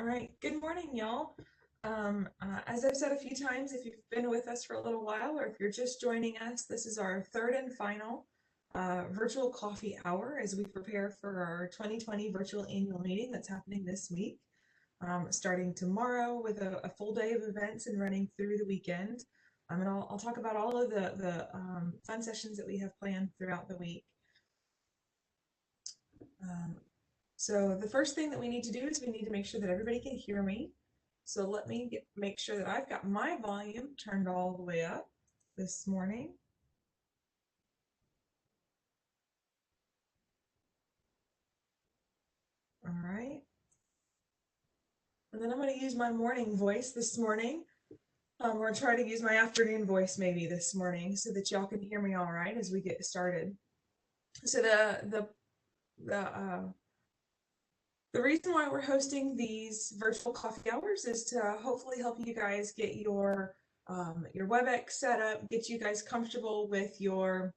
All right, good morning, y'all. As I've said a few times, if you've been with us for a little while or if you're just joining us, this is our third and final virtual coffee hour as we prepare for our 2020 virtual annual meeting that's happening this week, starting tomorrow with a full day of events and running through the weekend. And I'll talk about all of the fun sessions that we have planned throughout the week. Um, So the first thing that we need to do is we need to make sure that everybody can hear me. So let me make sure that I've got my volume turned all the way up this morning. All right. And then I'm going to use my morning voice this morning. Or try to use my afternoon voice maybe this morning so that y'all can hear me all right as we get started. So the reason why we're hosting these virtual coffee hours is to hopefully help you guys get your WebEx set up, get you guys comfortable with your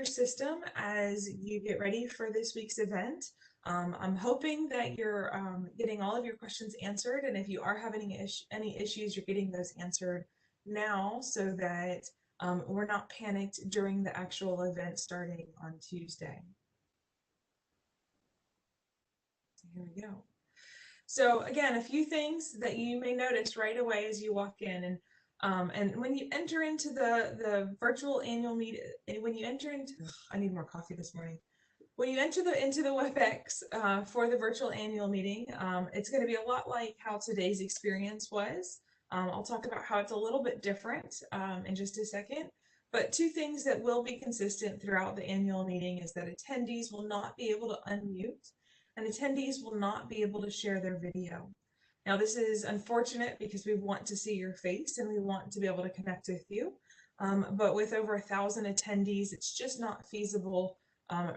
system as you get ready for this week's event. I'm hoping that you're getting all of your questions answered, and if you are having any issues, you're getting those answered now so that we're not panicked during the actual event starting on Tuesday. Here we go. So again, a few things that you may notice right away as you walk in, and when you enter into the virtual annual meeting, when you enter into, I need more coffee this morning. When you enter into the WebEx for the virtual annual meeting, it's going to be a lot like how today's experience was. I'll talk about how it's a little bit different in just a second. But two things that will be consistent throughout the annual meeting is that attendees will not be able to unmute and attendees will not be able to share their video. Now, this is unfortunate because we want to see your face and we want to be able to connect with you. But with over 1,000 attendees, it's just not feasible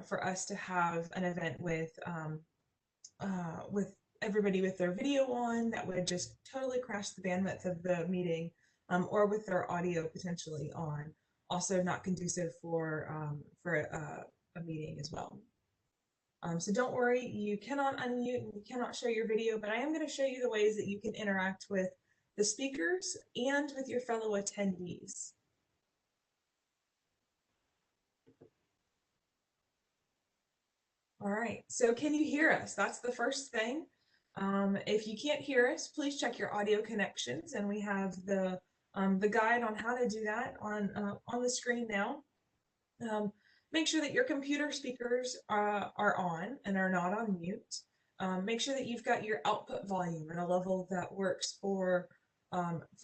for us to have an event with everybody with their video on. That would just totally crash the bandwidth of the meeting, or with their audio potentially on. Also not conducive for a meeting as well. So don't worry, you cannot unmute and you cannot share your video, but I am going to show you the ways that you can interact with the speakers and with your fellow attendees. All right, so can you hear us? That's the first thing. If you can't hear us, please check your audio connections, and we have the guide on how to do that on the screen now. Make sure that your computer speakers are on and are not on mute. Make sure that you've got your output volume at a level that works for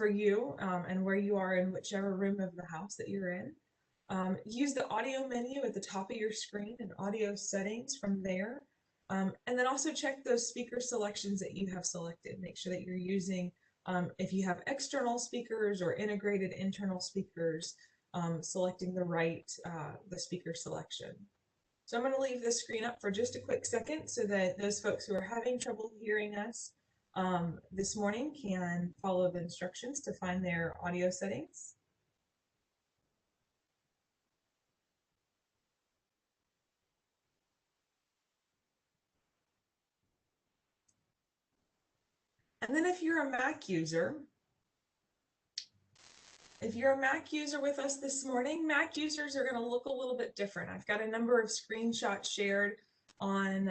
you and where you are in whichever room of the house that you're in. Use the audio menu at the top of your screen and audio settings from there. And then also check those speaker selections that you have selected. Make sure that you're using, if you have external speakers or integrated internal speakers, selecting the speaker selection. So I'm going to leave this screen up for just a quick second so that those folks who are having trouble hearing us this morning can follow the instructions to find their audio settings. And then if you're a Mac user, with us this morning, Mac users are going to look a little bit different. I've got a number of screenshots shared on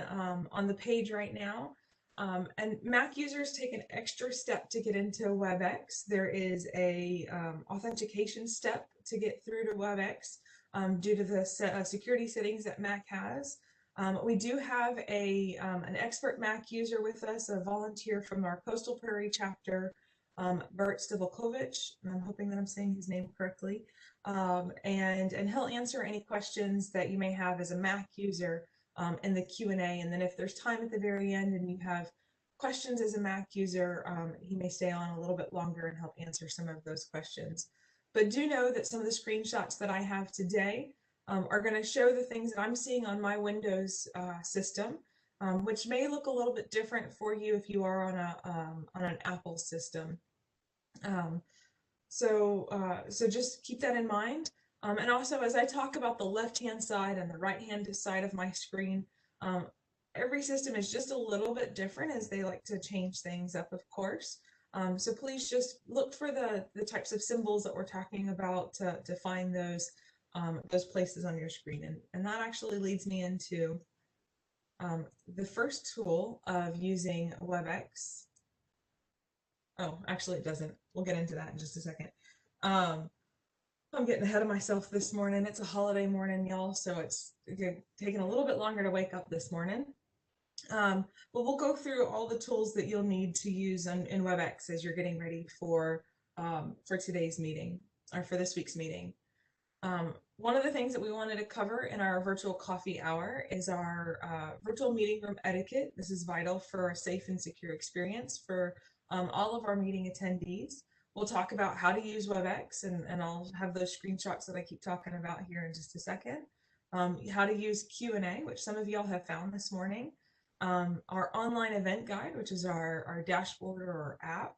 the page right now. And Mac users take an extra step to get into WebEx. There is a authentication step to get through to WebEx due to the security settings that Mac has. We do have an expert Mac user with us, a volunteer from our Coastal Prairie chapter, Bert Stivelkovich, and I'm hoping that I'm saying his name correctly, and he'll answer any questions that you may have as a Mac user in the Q&A, and then if there's time at the very end and you have questions as a Mac user, he may stay on a little bit longer and help answer some of those questions. But do know that some of the screenshots that I have today are going to show the things that I'm seeing on my Windows system, which may look a little bit different for you if you are on an Apple system. So just keep that in mind. And also, as I talk about the left-hand side and the right-hand side of my screen, every system is just a little bit different as they like to change things up, of course. So please just look for the types of symbols that we're talking about to find those places on your screen. And that actually leads me into the first tool of using WebEx. Oh, actually it doesn't. We'll get into that in just a second. I'm getting ahead of myself this morning. It's a holiday morning, y'all, so it's taking a little bit longer to wake up this morning. But we'll go through all the tools that you'll need to use in WebEx as you're getting ready for today's meeting, or for this week's meeting. One of the things that we wanted to cover in our virtual coffee hour is our virtual meeting room etiquette. This is vital for a safe and secure experience for all of our meeting attendees. We'll talk about how to use WebEx, and I'll have those screenshots that I keep talking about here in just a second. How to use Q&A, which some of y'all have found this morning. Our online event guide, which is our dashboard or app.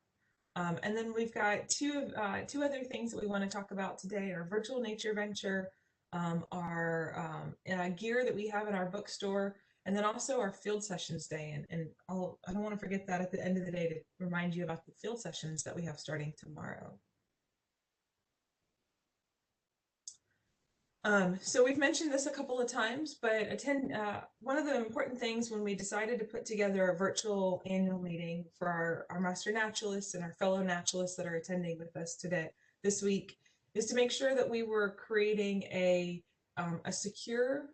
And then we've got two other things that we want to talk about today: our virtual nature venture, our gear that we have in our bookstore, and then also our field sessions day. And I don't want to forget that at the end of the day to remind you about the field sessions that we have starting tomorrow. So we've mentioned this a couple of times, but one of the important things when we decided to put together a virtual annual meeting for our master naturalists and our fellow naturalists that are attending with us this week, is to make sure that we were creating a secure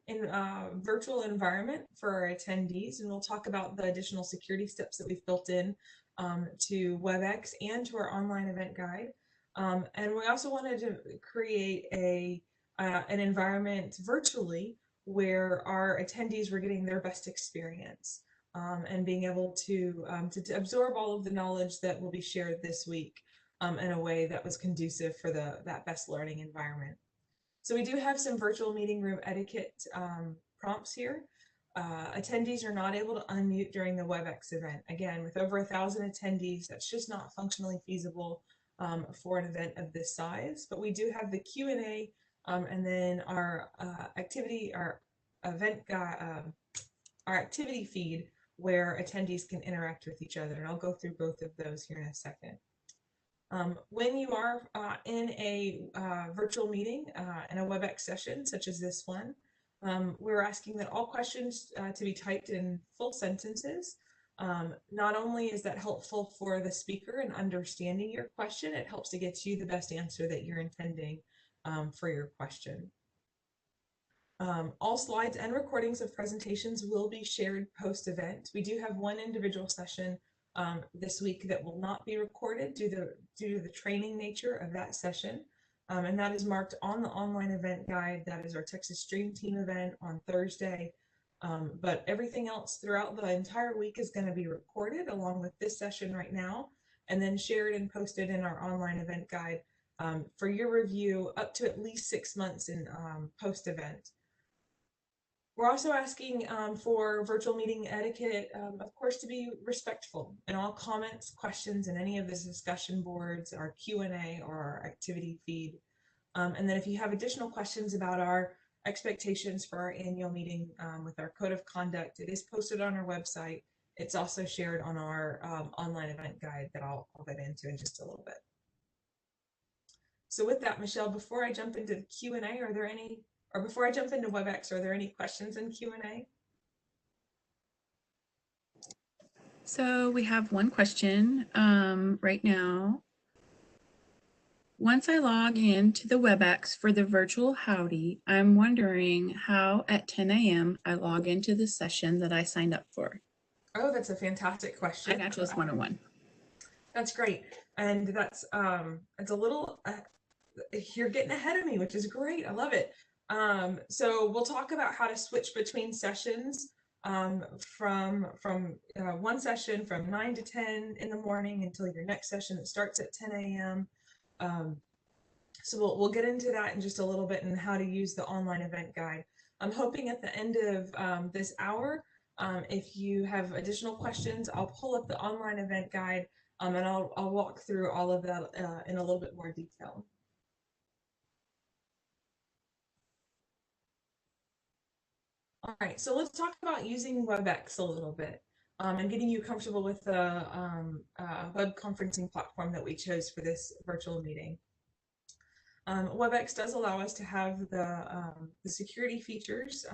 virtual environment for our attendees. And we'll talk about the additional security steps that we've built in to WebEx and to our online event guide. And we also wanted to create an environment virtually where our attendees were getting their best experience and being able to absorb all of the knowledge that will be shared this week in a way that was conducive for that best learning environment. So we do have some virtual meeting room etiquette prompts here. Attendees are not able to unmute during the WebEx event. Again, with over 1,000 attendees, that's just not functionally feasible for an event of this size. But we do have the Q&A and then our activity feed where attendees can interact with each other. And I'll go through both of those here in a second. When you are in a virtual meeting, in a WebEx session, such as this one, we're asking that all questions to be typed in full sentences. Not only is that helpful for the speaker in understanding your question, it helps to get you the best answer that you're intending for your question. All slides and recordings of presentations will be shared post-event. We do have one individual session this week that will not be recorded due to the training nature of that session. And that is marked on the online event guide. That is our Texas Stream Team event on Thursday. But everything else throughout the entire week is going to be recorded along with this session right now, and then shared and posted in our online event guide for your review up to at least 6 months in post-event. We're also asking for virtual meeting etiquette, of course, to be respectful in all comments, questions, and any of the discussion boards, our Q&A or our activity feed. And then if you have additional questions about our expectations for our annual meeting with our code of conduct, it is posted on our website. It's also shared on our online event guide that I'll get into in just a little bit. So with that, Michelle, before I jump into the Q&A, before I jump into WebEx, are there any questions in Q&A? So we have one question right now. Once I log into the WebEx for the virtual howdy, I'm wondering how at 10 a.m. I log into the session that I signed up for. Oh, that's a fantastic question. iNaturalist 101. That's great. And that's it's a little, you're getting ahead of me, which is great. I love it. So we'll talk about how to switch between sessions from one session from 9 to 10 in the morning until your next session that starts at 10 a.m. So we'll get into that in just a little bit and how to use the online event guide. I'm hoping at the end of this hour, if you have additional questions, I'll pull up the online event guide and I'll walk through all of that in a little bit more detail. All right, so let's talk about using WebEx a little bit and getting you comfortable with the web conferencing platform that we chose for this virtual meeting. WebEx does allow us to have the security features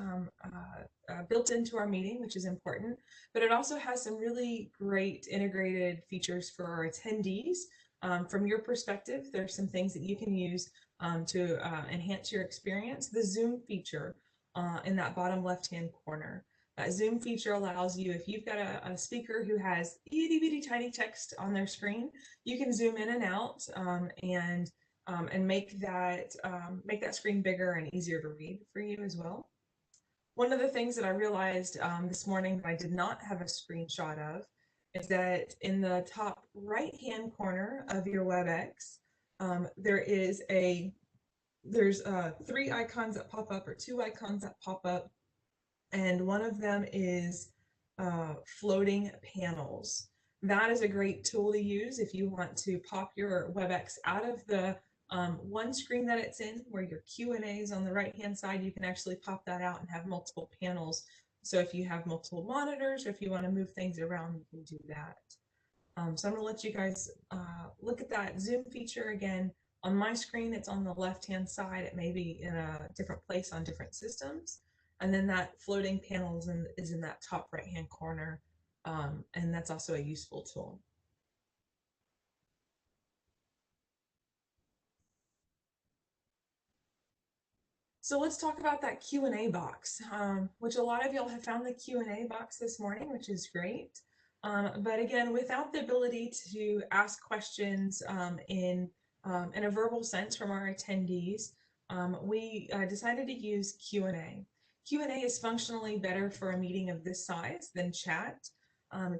built into our meeting, which is important, but it also has some really great integrated features for our attendees. From your perspective, there's some things that you can use to enhance your experience. The Zoom feature in that bottom left-hand corner. That Zoom feature allows you, if you've got a speaker who has itty bitty tiny text on their screen, you can zoom in and out and make that screen bigger and easier to read for you as well. One of the things that I realized this morning that I did not have a screenshot of is that in the top right-hand corner of your WebEx, there's three icons that pop up or two icons that pop up, and one of them is floating panels. That is a great tool to use if you want to pop your WebEx out of the one screen that it's in, where your Q&A is on the right-hand side. You can actually pop that out and have multiple panels. So if you have multiple monitors, or if you want to move things around, you can do that. So I'm going to let you guys look at that Zoom feature again. On my screen, it's on the left-hand side. It may be in a different place on different systems. And then that floating panel is in that top right-hand corner. And that's also a useful tool. So let's talk about that Q&A box, which a lot of y'all have found the Q&A box this morning, which is great. But again, without the ability to ask questions in a verbal sense from our attendees, we decided to use Q&A. Q&A is functionally better for a meeting of this size than chat.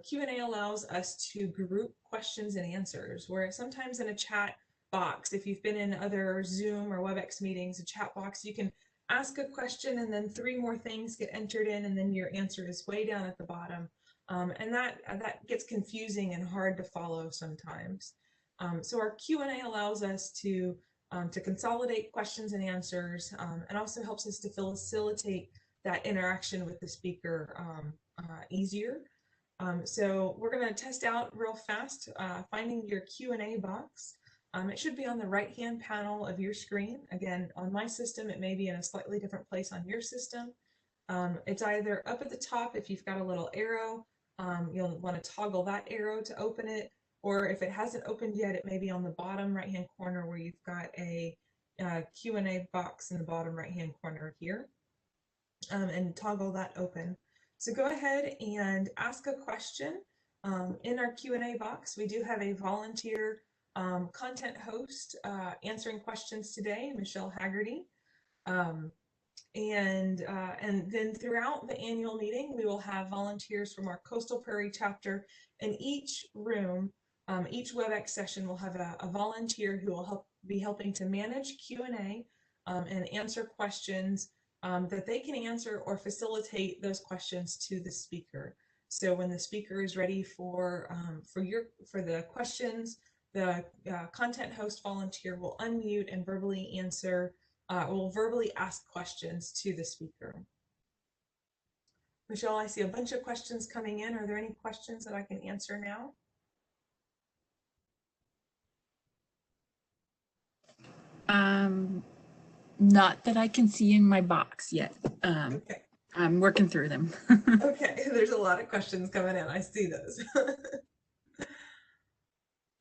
Q&A allows us to group questions and answers, where sometimes in a chat box, if you've been in other Zoom or WebEx meetings, a chat box, you can ask a question and then three more things get entered in, and then your answer is way down at the bottom. And that gets confusing and hard to follow sometimes. So our Q&A allows us to consolidate questions and answers, and also helps us to facilitate that interaction with the speaker easier. So we're going to test out real fast finding your Q&A box. It should be on the right-hand panel of your screen. Again, on my system, it may be in a slightly different place on your system. It's either up at the top if you've got a little arrow. You'll want to toggle that arrow to open it, or if it hasn't opened yet, it may be on the bottom right-hand corner where you've got a Q&A box in the bottom right-hand corner here, and toggle that open. So go ahead and ask a question. In our Q&A box, we do have a volunteer content host answering questions today, Michelle Haggerty. And then throughout the annual meeting, we will have volunteers from our Coastal Prairie chapter. In each room, each WebEx session will have a volunteer who will be helping to manage Q&A and answer questions that they can answer or facilitate those questions to the speaker. So when the speaker is ready for the questions, the content host volunteer will unmute and verbally answer, will verbally ask questions to the speaker. Michelle, I see a bunch of questions coming in. Are there any questions that I can answer now? Not that I can see in my box yet. Okay. I'm working through them. Okay, there's a lot of questions coming in. I see those.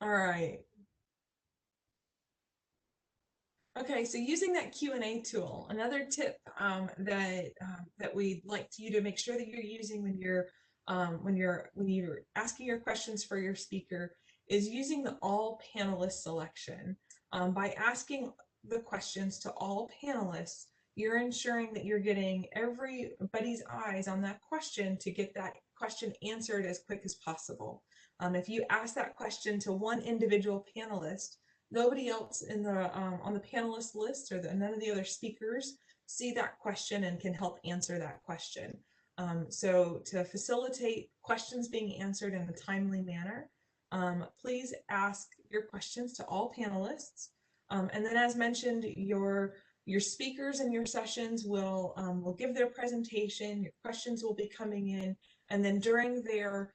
All right. Okay, so using that Q&A tool, another tip that we'd like you to make sure that you're using when you're asking your questions for your speaker is using the all panelists selection. By asking the questions to all panelists, you're ensuring that you're getting everybody's eyes on that question to get that question answered as quick as possible. If you ask that question to one individual panelist, nobody else in the on the panelist list or none of the other speakers see that question and can help answer that question. So to facilitate questions being answered in a timely manner, please ask your questions to all panelists. And then as mentioned, your Your speakers in your sessions will give their presentation, your questions will be coming in, and then during their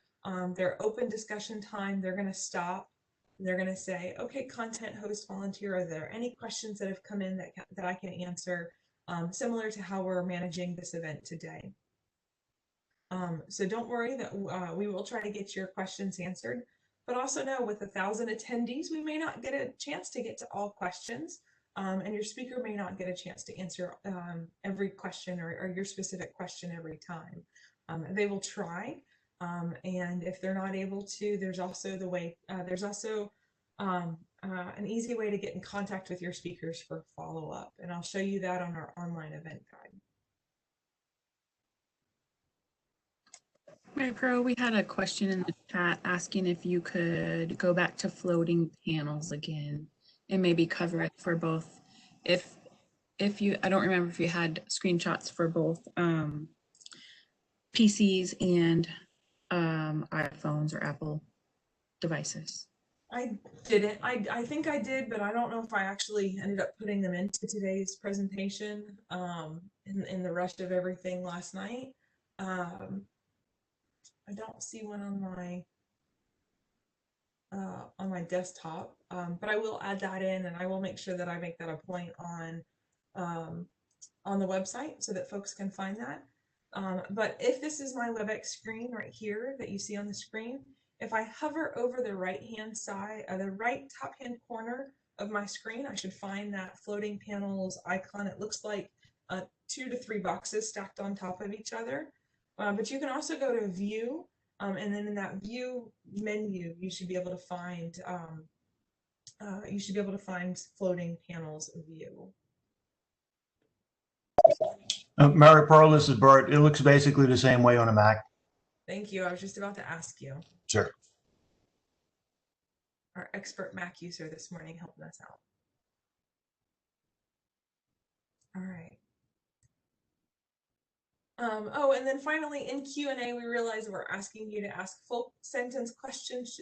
open discussion time, they're going to stop. They're going to say, okay, content host volunteer, are there any questions that have come in that I can answer, similar to how we're managing this event today. So don't worry that we will try to get your questions answered, but also know with 1,000 attendees, we may not get a chance to get to all questions, and your speaker may not get a chance to answer every question or your specific question every time. They will try, and if they're not able to, there's also an easy way to get in contact with your speakers for follow-up, and I'll show you that on our online event guide. Mary Pro, we had a question in the chat asking if you could go back to floating panels again and maybe cover it for both. If you, I don't remember if you had screenshots for both PCs and iPhones or Apple devices. I didn't. I think I did, but I don't know if I actually ended up putting them into today's presentation in the rush of everything last night. I don't see one on my desktop, but I will add that in, and I will make sure that I make that a point on the website so that folks can find that. But if this is my WebEx screen right here that you see on the screen, if I hover over the right-hand side, the right top-hand corner of my screen, I should find that floating panels icon. It looks like 2 to 3 boxes stacked on top of each other. But you can also go to View, and then in that View menu, you should be able to find floating panels view. Mary Pearl, this is Bert. It looks basically the same way on a Mac. Thank you. I was just about to ask you. Sure. Our expert Mac user this morning helping us out. All right. Oh, and then finally in Q&A, we realize we're asking you to ask full sentence questions,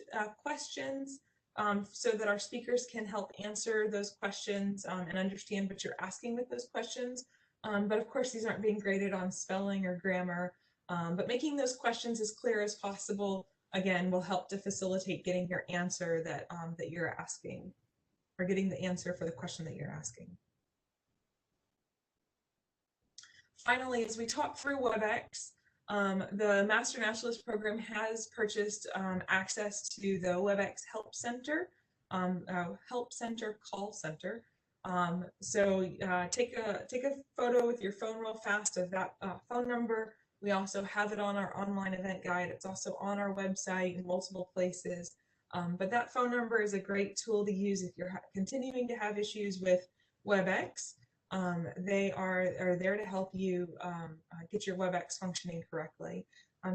so that our speakers can help answer those questions and understand what you're asking with those questions. But of course, these aren't being graded on spelling or grammar, but making those questions as clear as possible, again, will help to facilitate getting your answer that you're asking, or getting the answer for the question that you're asking. Finally, as we talk through WebEx, the Master Naturalist Program has purchased access to the WebEx Help Center, call center. So take a photo with your phone real fast of that phone number. We also have it on our online event guide. It's also on our website in multiple places. But that phone number is a great tool to use if you're continuing to have issues with WebEx. They are there to help you get your WebEx functioning correctly.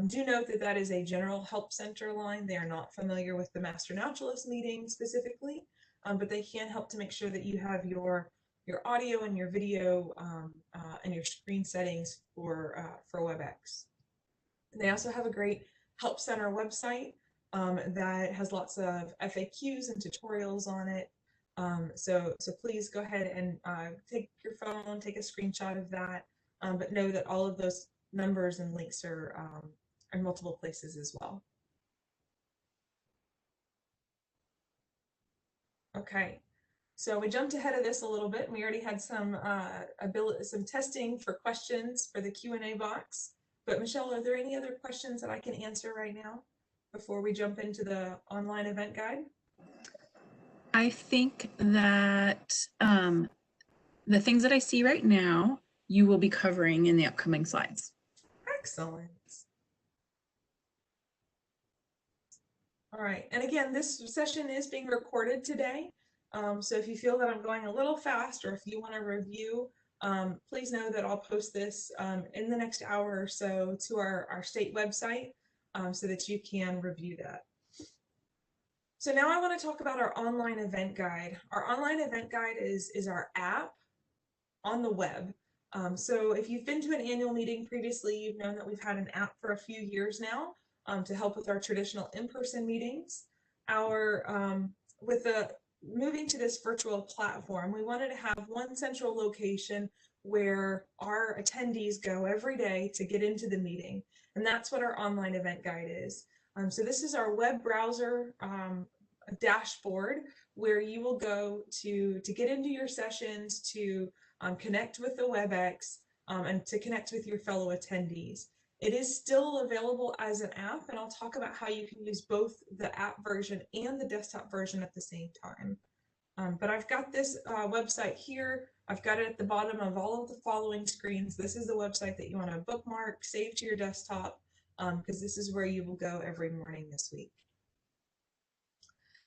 Do note that that is a general help center line. They are not familiar with the Master Naturalist meeting specifically, but they can help to make sure that you have your audio and your video and your screen settings for WebEx. And they also have a great help center website that has lots of FAQs and tutorials on it. So please go ahead and take your phone, take a screenshot of that, but know that all of those numbers and links are in multiple places as well. Okay, so we jumped ahead of this a little bit. We already had some testing for questions for the Q&A box. But Michelle, are there any other questions that I can answer right now before we jump into the online event guide? I think that the things that I see right now, you will be covering in the upcoming slides. Excellent. All right, and again, this session is being recorded today. So if you feel that I'm going a little fast, or if you want to review, please know that I'll post this in the next hour or so to our state website so that you can review that. So now I want to talk about our online event guide. Our online event guide is our app on the web. So if you've been to an annual meeting previously, you've known that we've had an app for a few years now to help with our traditional in-person meetings. With the moving to this virtual platform, we wanted to have one central location where our attendees go every day to get into the meeting. And that's what our online event guide is. So this is our web browser dashboard where you will go to get into your sessions, to connect with the WebEx, and to connect with your fellow attendees. It is still available as an app, and I'll talk about how you can use both the app version and the desktop version at the same time. But I've got this website here. I've got it at the bottom of all of the following screens. This is the website that you want to bookmark, save to your desktop, because this is where you will go every morning this week.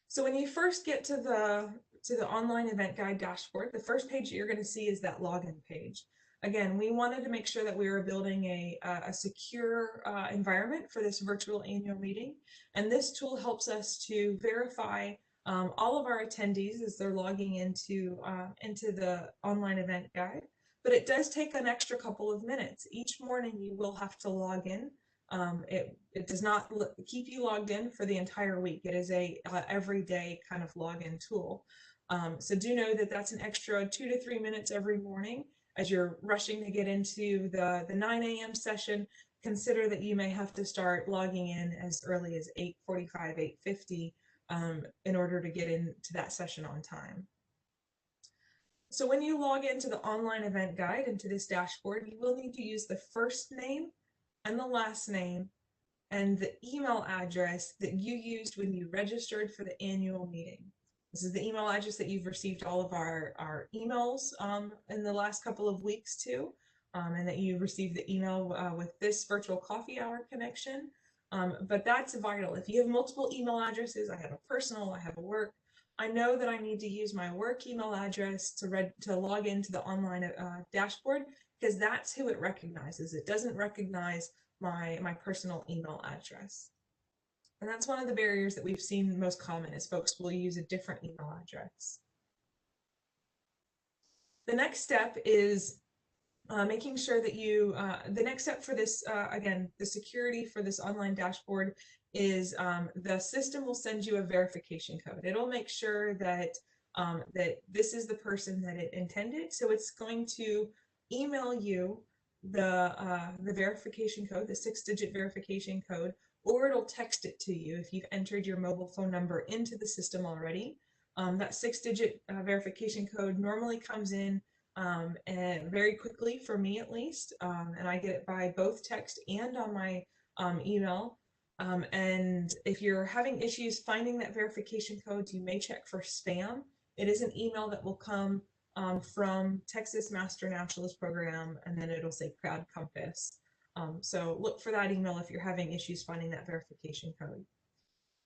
So when you first get to the online event guide dashboard, the first page that you're going to see is that login page. Again, we wanted to make sure that we were building a secure environment for this virtual annual meeting. And this tool helps us to verify all of our attendees as they're logging into the online event guide. But it does take an extra couple of minutes. Each morning you will have to log in. It does not keep you logged in for the entire week. It is a everyday kind of login tool. So do know that that's an extra 2 to 3 minutes every morning as you're rushing to get into the 9 a.m. session. Consider that you may have to start logging in as early as 8:45, 8:50 in order to get into that session on time. So when you log into the online event guide, into this dashboard, you will need to use the first name and the last name and the email address that you used when you registered for the annual meeting. This is the email address that you've received all of our emails in the last couple of weeks too, and that you received the email with this virtual coffee hour connection. But that's vital. If you have multiple email addresses, I have a personal, I have a work, I know that I need to use my work email address to log into the online dashboard, because that's who it recognizes. It doesn't recognize my personal email address. And that's one of the barriers that we've seen most common, is folks will use a different email address. The next step is making sure that the next step for this, again, the security for this online dashboard is the system will send you a verification code. It'll make sure that that this is the person that it intended. So it's going to email you the verification code, the 6-digit verification code, or it'll text it to you if you've entered your mobile phone number into the system already. That 6-digit verification code normally comes in and very quickly, for me at least, and I get it by both text and on my email. And if you're having issues finding that verification code, you may check for spam. It is an email that will come from Texas Master Naturalist Program, and then it'll say Crowd Compass. So look for that email if you're having issues finding that verification code.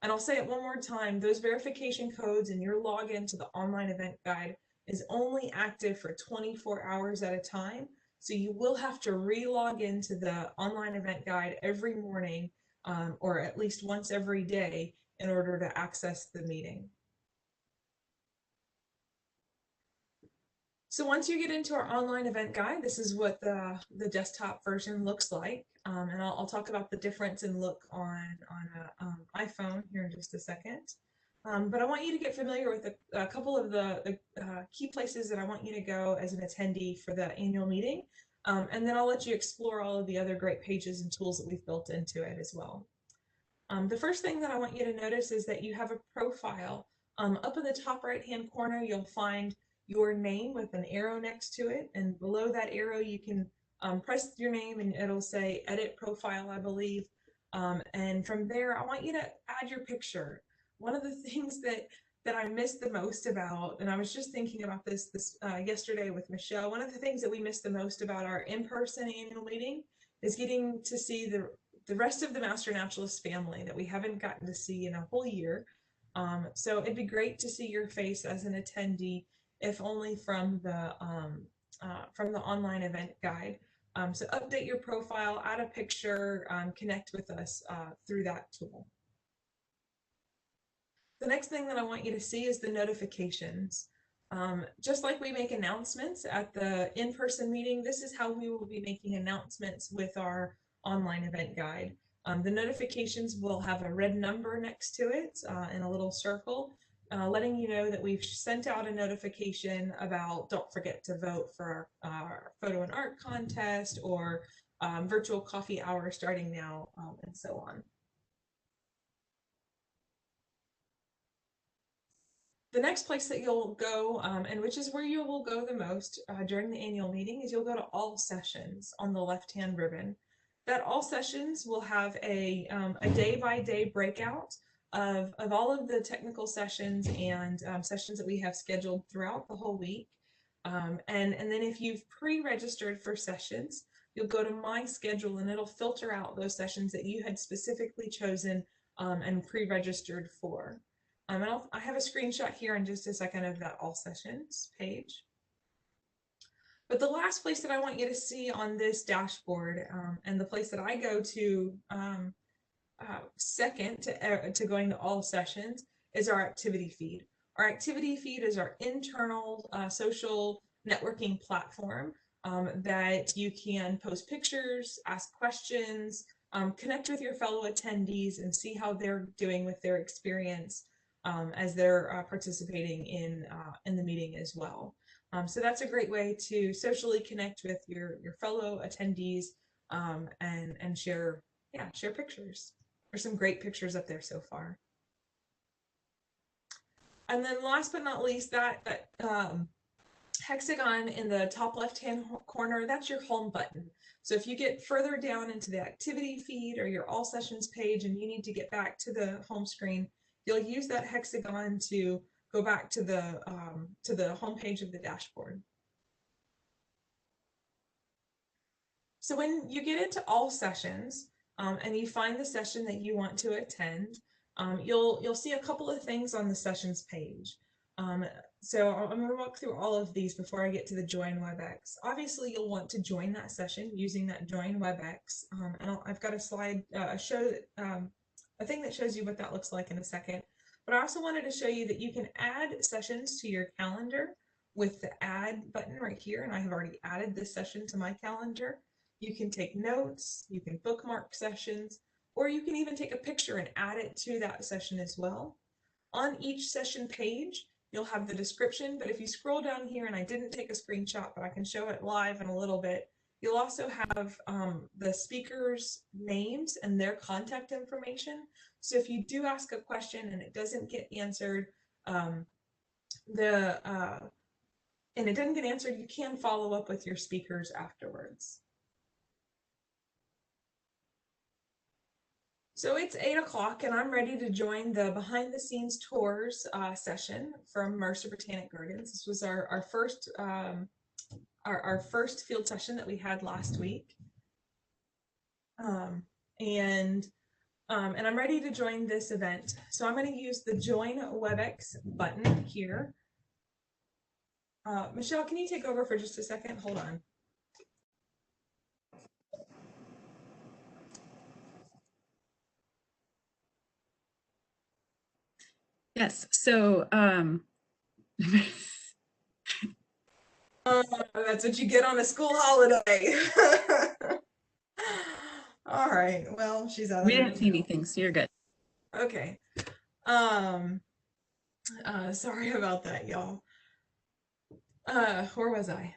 And I'll say it one more time, those verification codes and your login to the online event guide is only active for 24 hours at a time. So you will have to re-log into the online event guide every morning, or at least once every day, in order to access the meeting. So once you get into our online event guide, this is what the desktop version looks like. And I'll talk about the difference in look on an iPhone here in just a second. But I want you to get familiar with a couple of the key places that I want you to go as an attendee for the annual meeting. And then I'll let you explore all of the other great pages and tools that we've built into it as well. The first thing that I want you to notice is that you have a profile. Up in the top right-hand corner, you'll find your name with an arrow next to it. And below that arrow, you can press your name and it'll say edit profile, I believe. And from there, I want you to add your picture. One of the things that I miss the most about, and I was just thinking about this yesterday with Michelle, one of the things that we miss the most about our in-person annual meeting is getting to see the rest of the Master Naturalist family that we haven't gotten to see in a whole year. So it'd be great to see your face as an attendee, if only from the online event guide. So update your profile, add a picture, connect with us through that tool. The next thing that I want you to see is the notifications. Just like we make announcements at the in-person meeting, this is how we will be making announcements with our online event guide. The notifications will have a red number next to it in a little circle. letting you know that we've sent out a notification about don't forget to vote for our photo and art contest, or virtual coffee hour starting now, and so on. The next place that you'll go, and which is where you will go the most during the annual meeting, is you'll go to all sessions on the left-hand ribbon. That all sessions will have a day-by-day breakout of all of the technical sessions and sessions that we have scheduled throughout the whole week. And then if you've pre-registered for sessions, you'll go to My Schedule, and it'll filter out those sessions that you had specifically chosen and pre-registered for. And I have a screenshot here in just a second of that all sessions page. But the last place that I want you to see on this dashboard, and the place that I go to second to going to all sessions, is our activity feed. Our activity feed is our internal social networking platform that you can post pictures, ask questions, connect with your fellow attendees, and see how they're doing with their experience as they're participating in the meeting as well. So that's a great way to socially connect with your fellow attendees and share pictures. There's some great pictures up there so far. And then last but not least, that hexagon in the top left-hand corner, that's your home button. So if you get further down into the activity feed or your all sessions page and you need to get back to the home screen, you'll use that hexagon to go back to the home page of the dashboard. So when you get into all sessions and you find the session that you want to attend, you'll see a couple of things on the sessions page. So I'm going to walk through all of these before I get to the Join WebEx. Obviously, you'll want to join that session using that Join WebEx. And I've got a slide, a thing that shows you what that looks like in a second. But I also wanted to show you that you can add sessions to your calendar with the Add button right here. And I have already added this session to my calendar. You can take notes, you can bookmark sessions, or you can even take a picture and add it to that session as well. On each session page, you'll have the description, but if you scroll down here, and I didn't take a screenshot, but I can show it live in a little bit, you'll also have the speakers' names and their contact information. So if you do ask a question and it doesn't get answered, you can follow up with your speakers afterwards. So it's 8 o'clock and I'm ready to join the behind the scenes tours session from Mercer Botanic Gardens. This was our first field session that we had last week. And I'm ready to join this event. So I'm going to use the Join WebEx button here. Michelle, can you take over for just a second? Hold on. Yes, so that's what you get on a school holiday. All right, well, she's out of we the didn't see anything, so you're good. Okay. Sorry about that, y'all. Where was I?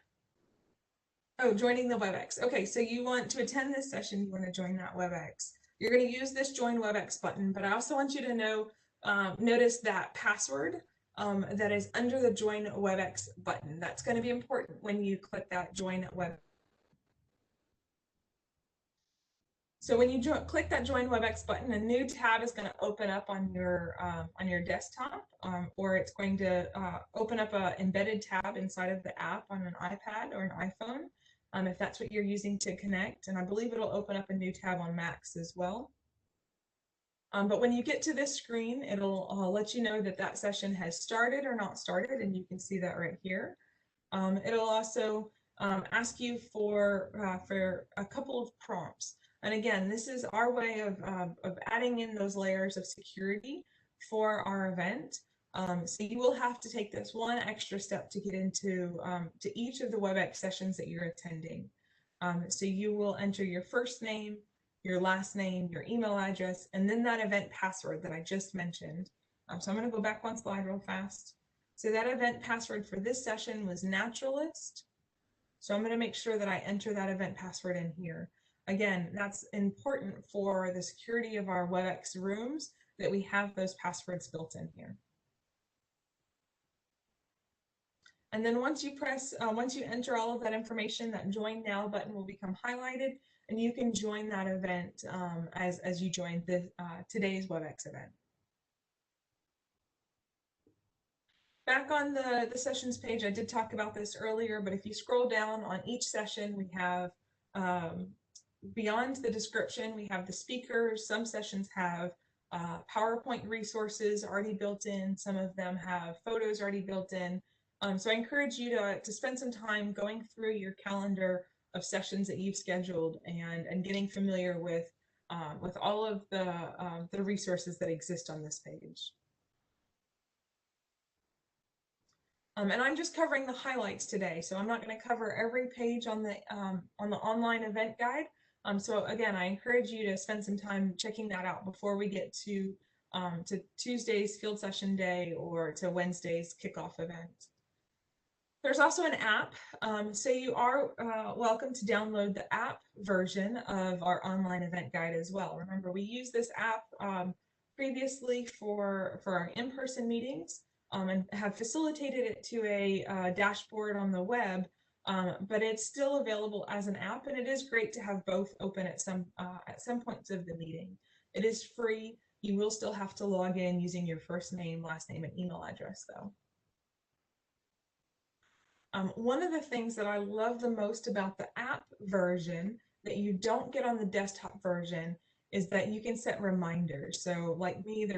Oh, joining the WebEx. Okay, so you want to attend this session, you want to join that WebEx. You're going to use this Join WebEx button, but I also want you to notice that password that is under the Join WebEx button. That's going to be important when you click that Join WebEx. So when you click that Join WebEx button, a new tab is going to open up on your desktop, or it's going to open up an embedded tab inside of the app on an iPad or an iPhone, if that's what you're using to connect. And I believe it'll open up a new tab on Macs as well. But when you get to this screen, it'll let you know that that session has started or not started, and you can see that right here. It'll also ask you for a couple of prompts. And again, this is our way of adding in those layers of security for our event. So you will have to take this one extra step to get into to each of the WebEx sessions that you're attending. So you will enter your first name, your last name, your email address, and then that event password that I just mentioned. So I'm going to go back one slide real fast. So that event password for this session was naturalist. So I'm going to make sure that I enter that event password in here. Again, that's important for the security of our WebEx rooms, that we have those passwords built in here. And then once you enter all of that information, that Join Now button will become highlighted, and you can join that event as you join today's WebEx event. Back on the sessions page, I did talk about this earlier, but if you scroll down on each session, we have beyond the description, we have the speakers. Some sessions have PowerPoint resources already built in. Some of them have photos already built in. So I encourage you to spend some time going through your calendar of sessions that you've scheduled and getting familiar with all of the resources that exist on this page. And I'm just covering the highlights today, so I'm not going to cover every page on the online event guide. So again, I encourage you to spend some time checking that out before we get to Tuesday's field session day or to Wednesday's kickoff event. There's also an app, so you are welcome to download the app version of our online event guide as well. Remember, we use this app previously for our in-person meetings and have facilitated it to a dashboard on the web, but it's still available as an app, and it is great to have both open at some points of the meeting. It is free. You will still have to log in using your first name, last name, and email address, though. One of the things that I love the most about the app version that you don't get on the desktop version is that you can set reminders. So like me,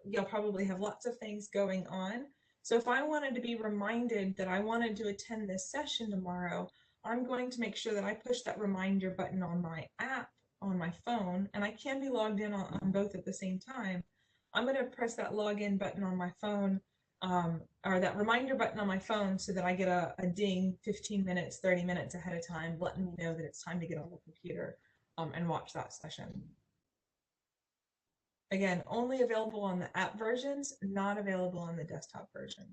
you'll probably have lots of things going on. So if I wanted to be reminded that I wanted to attend this session tomorrow, I'm going to make sure that I push that reminder button on my app on my phone, and I can be logged in on both at the same time. I'm going to press that login button on my phone, or that reminder button on my phone, so that I get a ding 15 minutes, 30 minutes ahead of time, letting me know that it's time to get on the computer and watch that session. Again, only available on the app versions, not available on the desktop version.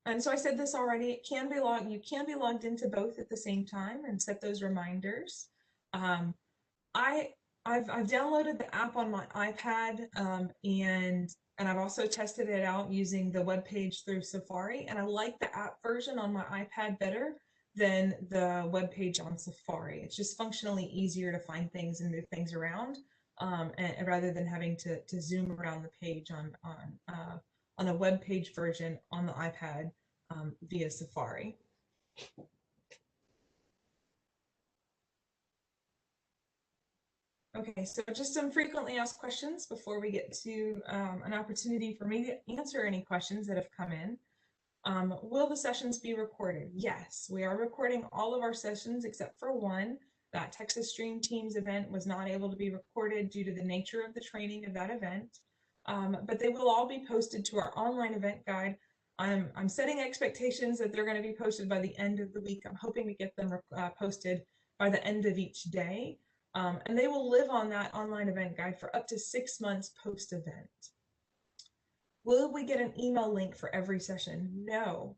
And so I said this already, you can be logged into both at the same time and set those reminders. I've downloaded the app on my iPad, and I've also tested it out using the web page through Safari, and I like the app version on my iPad better than the web page on Safari. It's just functionally easier to find things and move things around, and rather than having to zoom around the page on the web page version on the iPad via Safari. Okay, so just some frequently asked questions before we get to an opportunity for me to answer any questions that have come in. Will the sessions be recorded? Yes, we are recording all of our sessions except for one. That Texas Stream Teams event was not able to be recorded due to the nature of the training of that event, but they will all be posted to our online event guide. I'm setting expectations that they're going to be posted by the end of the week. I'm hoping to get them posted by the end of each day. And they will live on that online event guide for up to 6 months post-event. Will we get an email link for every session? No.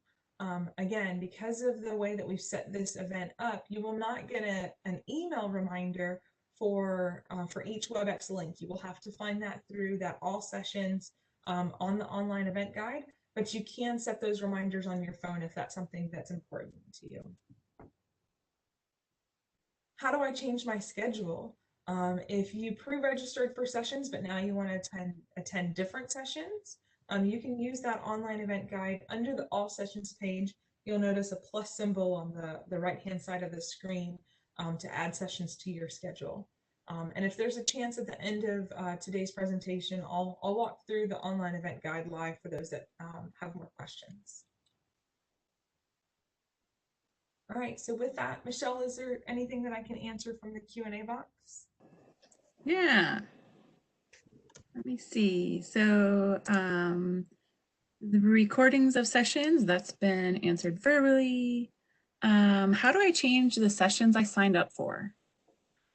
Again, because of the way that we've set this event up, you will not get an email reminder for each WebEx link. You will have to find that through that all sessions on the online event guide, but you can set those reminders on your phone if that's something that's important to you. How do I change my schedule? If you pre-registered for sessions, but now you want to attend different sessions, you can use that online event guide. Under the All Sessions page, you'll notice a plus symbol on the right-hand side of the screen to add sessions to your schedule. And if there's a chance at the end of today's presentation, I'll walk through the online event guide live for those that have more questions. All right, so with that, Michelle, is there anything that I can answer from the Q&A box? Yeah. Let me see. So the recordings of sessions, that's been answered verbally. How do I change the sessions I signed up for?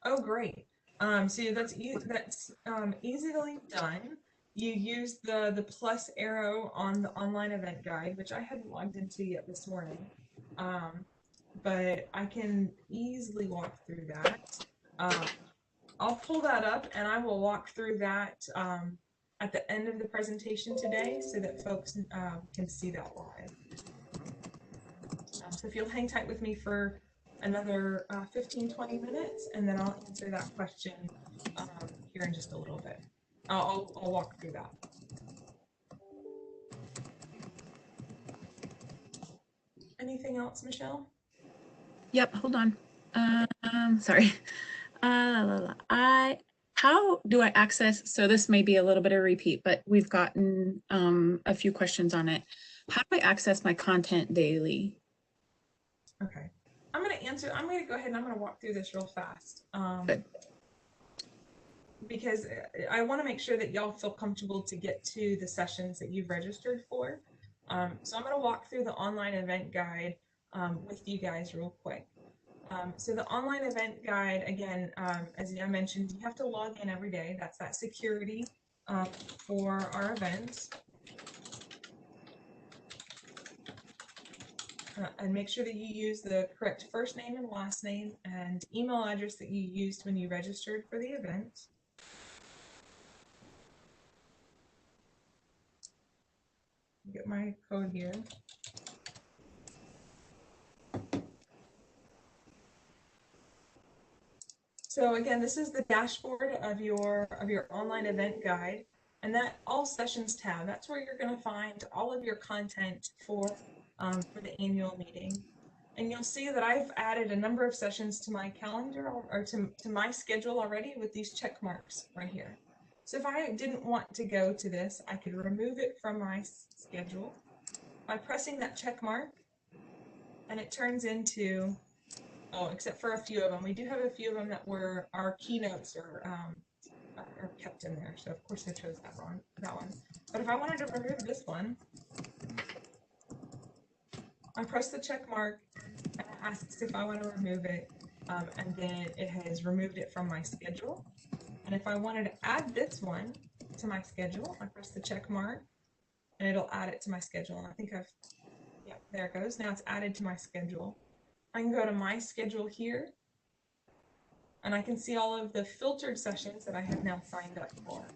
Oh, great. So that's easily done. You use the plus arrow on the online event guide, which I hadn't logged into yet this morning. But I can easily walk through that. I'll pull that up and I will walk through that at the end of the presentation today so that folks can see that live. So if you'll hang tight with me for another 15-20 minutes, and then I'll answer that question here in just a little bit. I'll walk through that. Anything else, Michelle? Yep, hold on. Sorry. How do I access, so this may be a little bit of repeat, but we've gotten a few questions on it. How do I access my content daily? Okay. I'm going to go ahead and I'm going to walk through this real fast. Good. Because I want to make sure that y'all feel comfortable to get to the sessions that you've registered for. So I'm going to walk through the online event guide with you guys real quick. So the online event guide, again, as I mentioned, you have to log in every day. That's that security for our events. And make sure that you use the correct first name and last name and email address that you used when you registered for the event. Get my code here. So again, this is the dashboard of your online event guide, and that all sessions tab. That's where you're going to find all of your content for the annual meeting. And you'll see that I've added a number of sessions to my calendar or to my schedule already with these check marks right here. So if I didn't want to go to this, I could remove it from my schedule by pressing that check mark, and it turns into, oh, except for a few of them. We do have a few of them that were our keynotes are kept in there. So of course I chose that one. But if I wanted to remove this one, I press the check mark and it asks if I want to remove it, and then it has removed it from my schedule. And if I wanted to add this one to my schedule, I press the check mark and it'll add it to my schedule. And I think yeah, there it goes. Now it's added to my schedule. I can go to my schedule here and I can see all of the filtered sessions that I have now signed up for.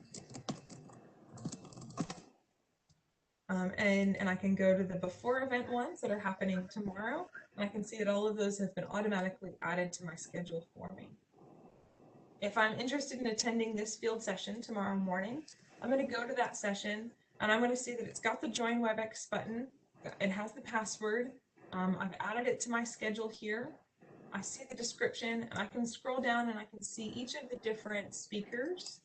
And I can go to the before event ones that are happening tomorrow, and I can see that all of those have been automatically added to my schedule for me. If I'm interested in attending this field session tomorrow morning, I'm going to go to that session and I'm going to see that it's got the Join WebEx button. It has the password. I've added it to my schedule here. I see the description and I can scroll down and I can see each of the different speakers,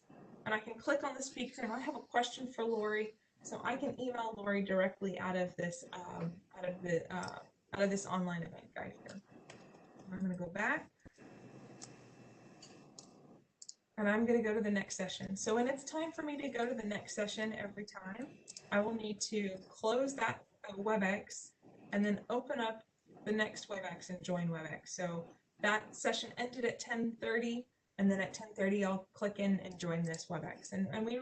and I can click on the speaker and I have a question for Lori, so I can email Lori directly out of this this online event guide here. I'm going to go back and I'm going to go to the next session. So when it's time for me to go to the next session every time, I will need to close that WebEx and then open up the next WebEx and join WebEx. So that session ended at 10:30, and then at 10:30 I'll click in and join this WebEx. And we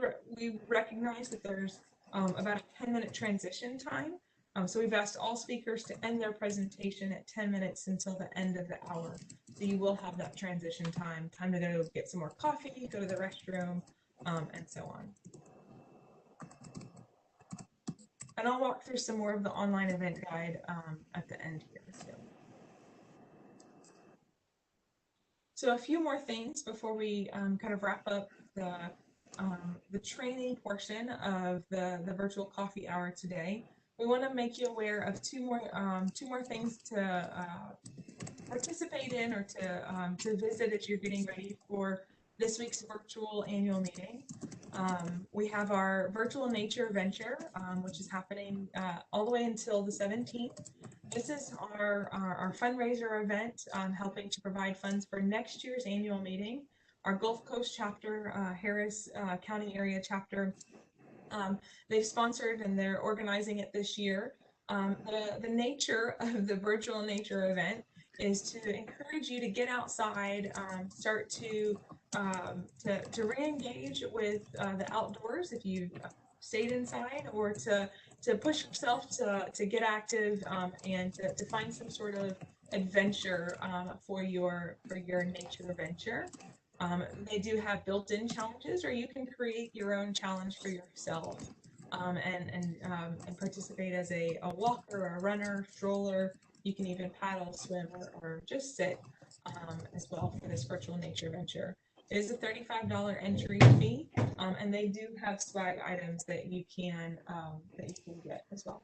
recognize that there's about a 10-minute transition time. So we've asked all speakers to end their presentation at 10 minutes until the end of the hour. So you will have that transition time to go get some more coffee, go to the restroom, and so on. And I'll walk through some more of the online event guide at the end here. So a few more things before we kind of wrap up the training portion of the virtual coffee hour today. We want to make you aware of two more things to participate in or to visit as you're getting ready for this week's virtual annual meeting. We have our virtual nature venture, which is happening all the way until the 17th. This is our fundraiser event, helping to provide funds for next year's annual meeting. Our Gulf Coast chapter, Harris County area chapter, they've sponsored and they're organizing it this year. The nature of the virtual nature event is to encourage you to get outside, start to to re-engage with the outdoors if you stayed inside, or to push yourself to get active, and to find some sort of adventure for your nature venture. They do have built-in challenges, or you can create your own challenge for yourself, and participate as a walker, a runner, stroller. You can even paddle, swim, or just sit as well for this virtual nature venture. It is a $35 entry fee, and they do have swag items that you can get as well.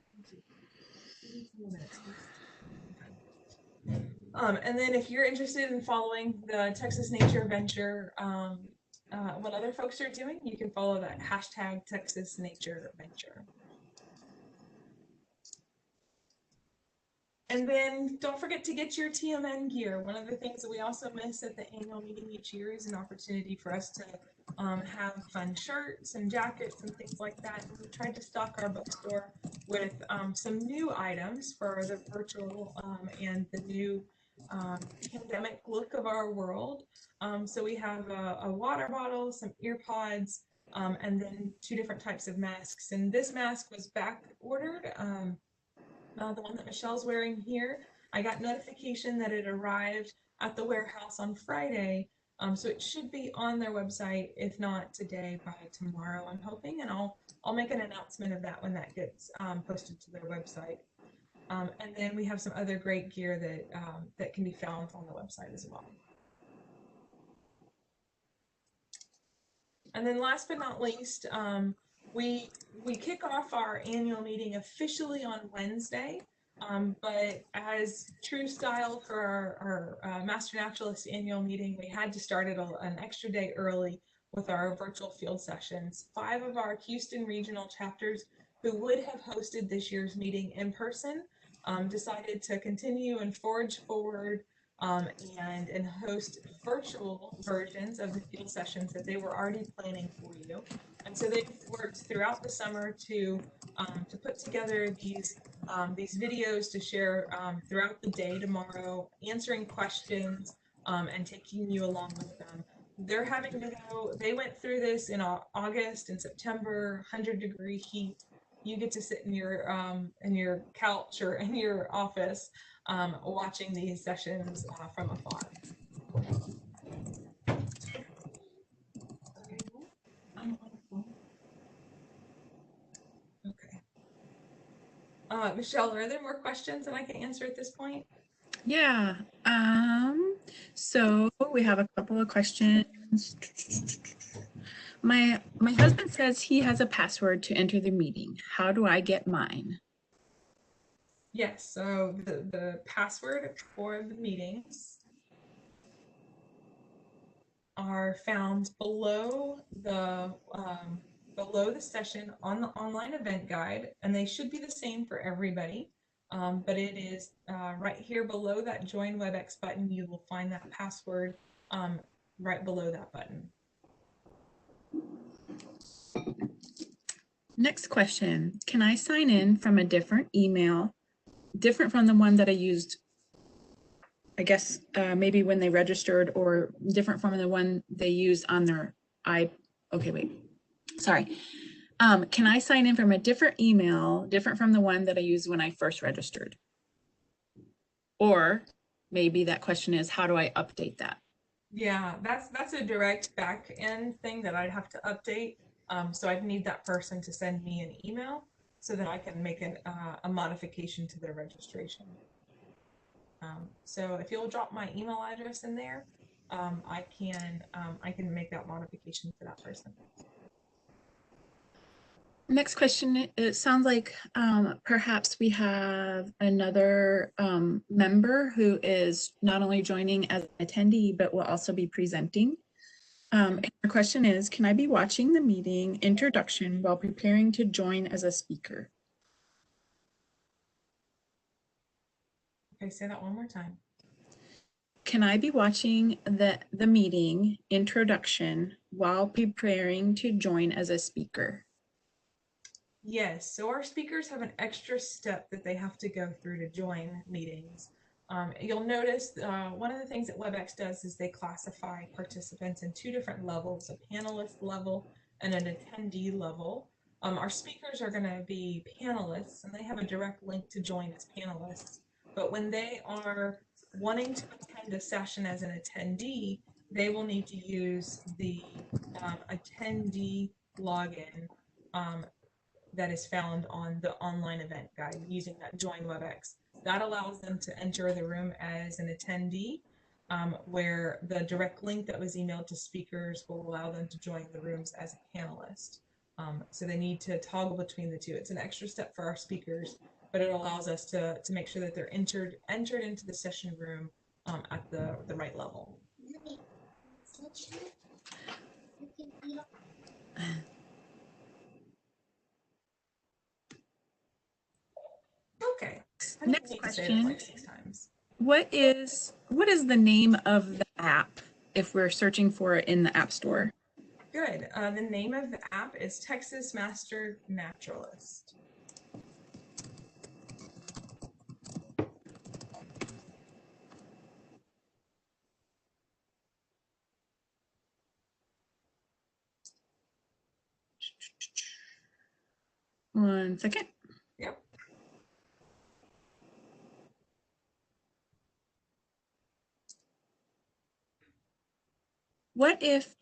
And then if you're interested in following the Texas Nature Venture, what other folks are doing, you can follow that hashtag Texas Nature Venture. And then don't forget to get your TMN gear. One of the things that we also miss at the annual meeting each year is an opportunity for us to have fun shirts and jackets and things like that. And we tried to stock our bookstore with some new items for the virtual and the new pandemic look of our world. So we have a water bottle, some ear pods, and then 2 different types of masks. And this mask was back ordered. The one that Michelle's wearing here, I got notification that it arrived at the warehouse on Friday. So it should be on their website, if not today, by tomorrow, I'm hoping, and I'll make an announcement of that when that gets posted to their website. And then we have some other great gear that can be found on the website as well. And then last but not least, we kick off our annual meeting officially on Wednesday, but as true style for our Master Naturalist annual meeting, we had to start it an extra day early with our virtual field sessions. 5 of our Houston regional chapters who would have hosted this year's meeting in person decided to continue and forge forward and host virtual versions of the field sessions that they were already planning for you. And so they've worked throughout the summer to put together these videos to share throughout the day tomorrow, answering questions and taking you along with them. They're having to go. They went through this in August and September, 100-degree heat. You get to sit in your couch or in your office watching these sessions from afar. Okay. Michelle, are there more questions that I can answer at this point? Yeah. So we have a couple of questions. My husband says he has a password to enter the meeting. How do I get mine? Yes, so the password for the meetings are found below the session on the online event guide, and they should be the same for everybody. But it is right here below that Join WebEx button. You will find that password right below that button. Next question. Can I sign in from a different email, different from the one that I used, I guess, maybe when they registered, or different from the one they used on their okay, wait, sorry. Can I sign in from a different email, different from the one that I used when I first registered? Or maybe that question is, how do I update that? Yeah, that's a direct back end thing that I'd have to update. So I'd need that person to send me an email so that I can make a modification to their registration. So if you'll drop my email address in there, I can make that modification for that person. Next question, it sounds like perhaps we have another member who is not only joining as an attendee, but will also be presenting. And the question is, can I be watching the meeting introduction while preparing to join as a speaker? Okay, say that one more time. Can I be watching the meeting introduction while preparing to join as a speaker? Yes, so our speakers have an extra step that they have to go through to join meetings. You'll notice one of the things that WebEx does is they classify participants in two different levels, a panelist level and an attendee level. Our speakers are going to be panelists, and they have a direct link to join as panelists. But when they are wanting to attend a session as an attendee, they will need to use the attendee login that is found on the online event guide using that Join WebEx. That allows them to enter the room as an attendee, where the direct link that was emailed to speakers will allow them to join the rooms as a panelist. So they need to toggle between the two. It's an extra step for our speakers, but it allows us to make sure that they're entered into the session room at the right level. Okay. Next question. Like 6 times. What is the name of the app if we're searching for it in the App Store? Good. The name of the app is Texas Master Naturalist. One second. Yep. What if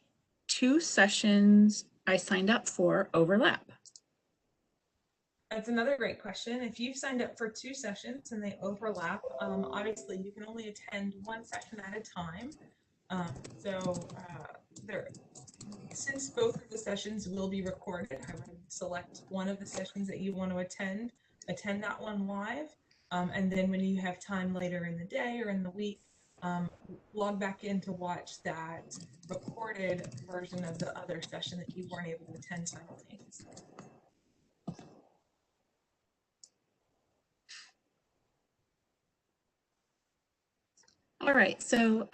2 sessions I signed up for overlap? That's another great question. If you've signed up for 2 sessions and they overlap, obviously you can only attend 1 session at a time. Since both of the sessions will be recorded, I would select one of the sessions that you want to attend that one live, and then when you have time later in the day or in the week, log back in to watch that recorded version of the other session that you weren't able to attend simultaneously. All right, so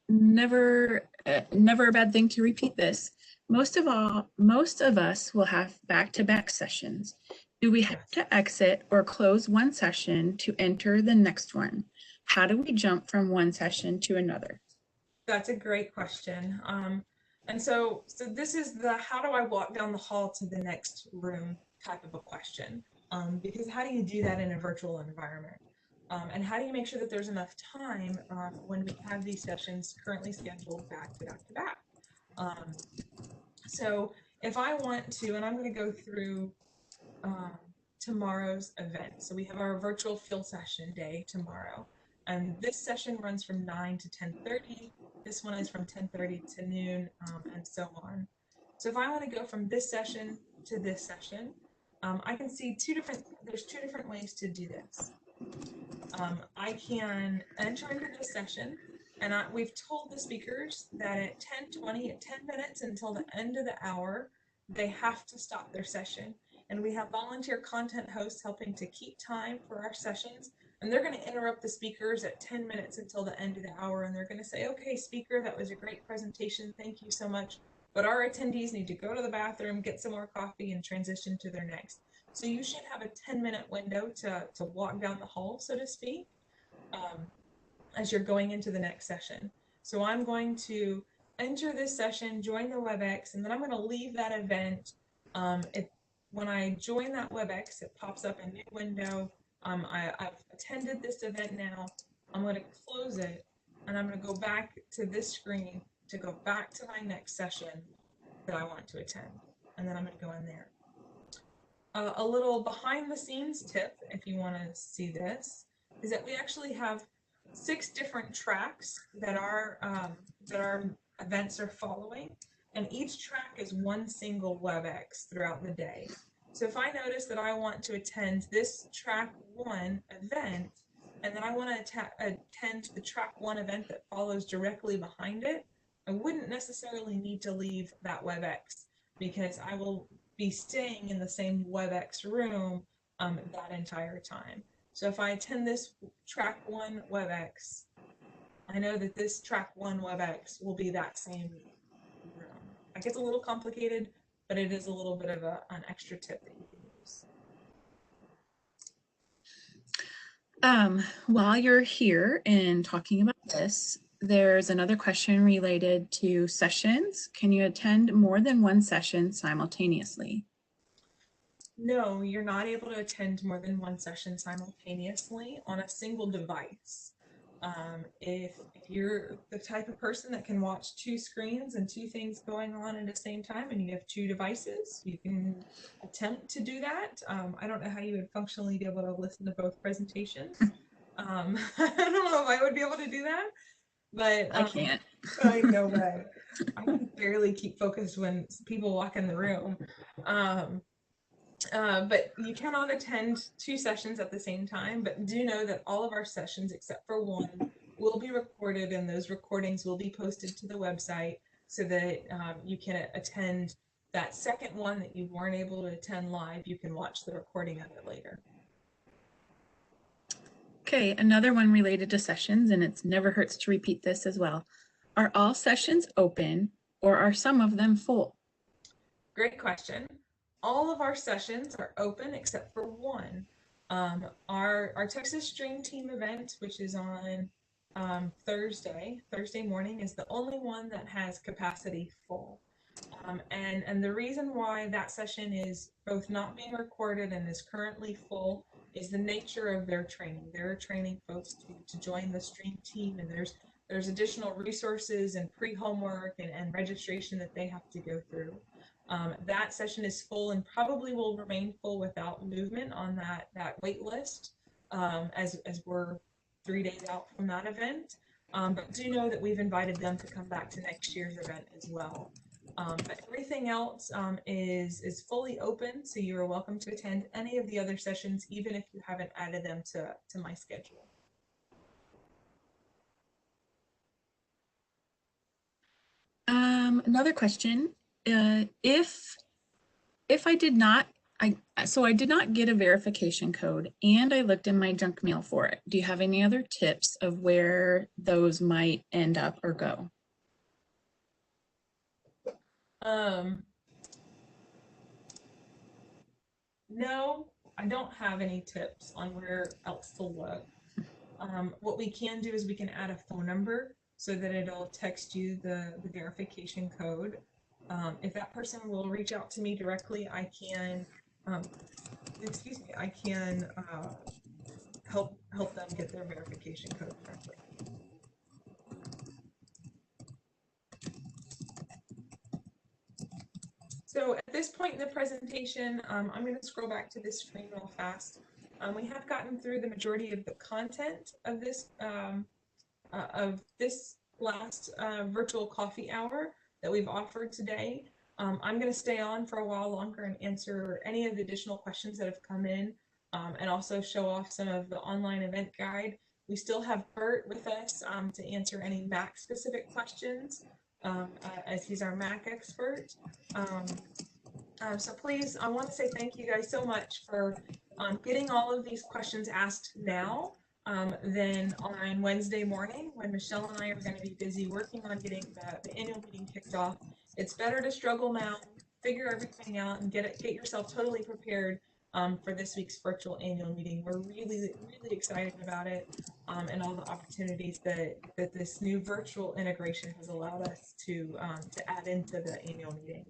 never a bad thing to repeat this. Most of us will have back-to-back sessions. Do we have to exit or close one session to enter the next one? How do we jump from one session to another? That's a great question. And so this is the how do I walk down the hall to the next room type of a question. Because how do you do that in a virtual environment? And how do you make sure that there's enough time when we have these sessions currently scheduled back to back to back? So if I want to, and I'm going to go through tomorrow's event. So we have our virtual field session day tomorrow. And this session runs from 9 to 10:30. This one is from 10:30 to noon, and so on. So if I want to go from this session to this session, I can see there's two different ways to do this. I can enter into the session, and we've told the speakers that at 10:20, at 10 minutes until the end of the hour, they have to stop their session. And we have volunteer content hosts helping to keep time for our sessions. And they're going to interrupt the speakers at 10 minutes until the end of the hour. And they're going to say, okay, speaker, that was a great presentation. Thank you so much. But our attendees need to go to the bathroom, get some more coffee, and transition to their next. So you should have a 10-minute window to walk down the hall, so to speak, as you're going into the next session. So I'm going to enter this session, join the WebEx, and then I'm going to leave that event. When I join that WebEx, it pops up a new window. I've attended this event now. I'm going to close it, and I'm going to go back to this screen to go back to my next session that I want to attend. And then I'm going to go in there. A little behind the scenes tip, if you want to see this, is that we actually have 6 different tracks that our events are following, and each track is one single WebEx throughout the day. So if I notice that I want to attend this track 1 event, and then I want to attend the track 1 event that follows directly behind it, I wouldn't necessarily need to leave that WebEx, because I will be staying in the same WebEx room that entire time. So if I attend this track 1 WebEx, I know that this track 1 WebEx will be that same room. It gets a little complicated, but it is a little bit of an extra tip that you can use. While you're here and talking about this, there's another question related to sessions. Can you attend more than one session simultaneously? No, you're not able to attend more than one session simultaneously on a single device. If you're the type of person that can watch two screens and two things going on at the same time and you have two devices, you can attempt to do that. I don't know how you would functionally be able to listen to both presentations. I don't know if I would be able to do that, but I can't. I know way. I can barely keep focused when people walk in the room. But you cannot attend two sessions at the same time, but do know that all of our sessions, except for one, will be recorded and those recordings will be posted to the website so that you can attend that second one that you weren't able to attend live. You can watch the recording of it later. Okay, another one related to sessions, and it's never hurts to repeat this as well. Are all sessions open or are some of them full? Great question. All of our sessions are open except for one. Our Texas Dream Team event, which is on Thursday morning, is the only one that has capacity full. And the reason why that session is both not being recorded and is currently full is the nature of their training. They're training folks to join the stream team, and there's additional resources and pre-homework and registration that they have to go through. That session is full and probably will remain full without movement on that wait list as we're 3 days out from that event. But do know that we've invited them to come back to next year's event as well. But everything else is fully open, so you are welcome to attend any of the other sessions, even if you haven't added them to my schedule. Another question. If I did not, I did not get a verification code and I looked in my junk mail for it. Do you have any other tips of where those might end up or go? No, I don't have any tips on where else to look. What we can do is we can add a phone number so that it'll text you the verification code. If that person will reach out to me directly, I can, I can help them get their verification code directly. So at this point in the presentation, I'm going to scroll back to this screen real fast. We have gotten through the majority of the content of this last virtual coffee hour that we've offered today. I'm going to stay on for a while longer and answer any of the additional questions that have come in, and also show off some of the online event guide. We still have Bert with us to answer any Mac specific questions, as he's our Mac expert. So please, I want to say thank you guys so much for getting all of these questions asked now. Then on Wednesday morning, when Michelle and I are going to be busy working on getting the annual meeting kicked off, it's better to struggle now, figure everything out, and get yourself totally prepared for this week's virtual annual meeting. We're really excited about it, and all the opportunities that this new virtual integration has allowed us to add into the annual meeting.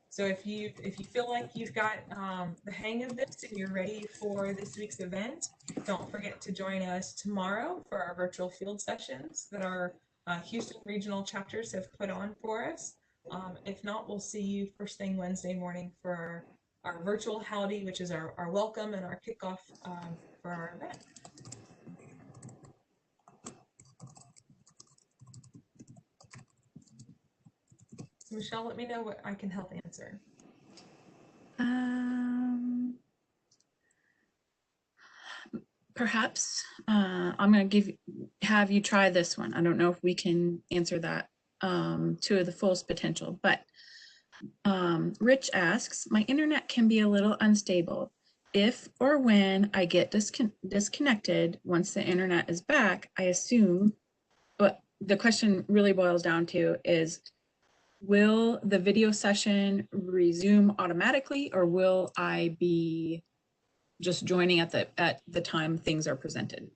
So if you feel like you've got the hang of this and you're ready for this week's event, don't forget to join us tomorrow for our virtual field sessions that our Houston regional chapters have put on for us. If not, we'll see you first thing Wednesday morning for our virtual howdy, which is our welcome and our kickoff for our event. So Michelle, let me know what I can help answer. Perhaps I'm going to have you try this one. I don't know if we can answer that to the fullest potential, but Rich asks, my internet can be a little unstable. If or when I get disconnected, once the internet is back, I assume, but the question really boils down to is, will the video session resume automatically or will I be just joining at the time things are presented?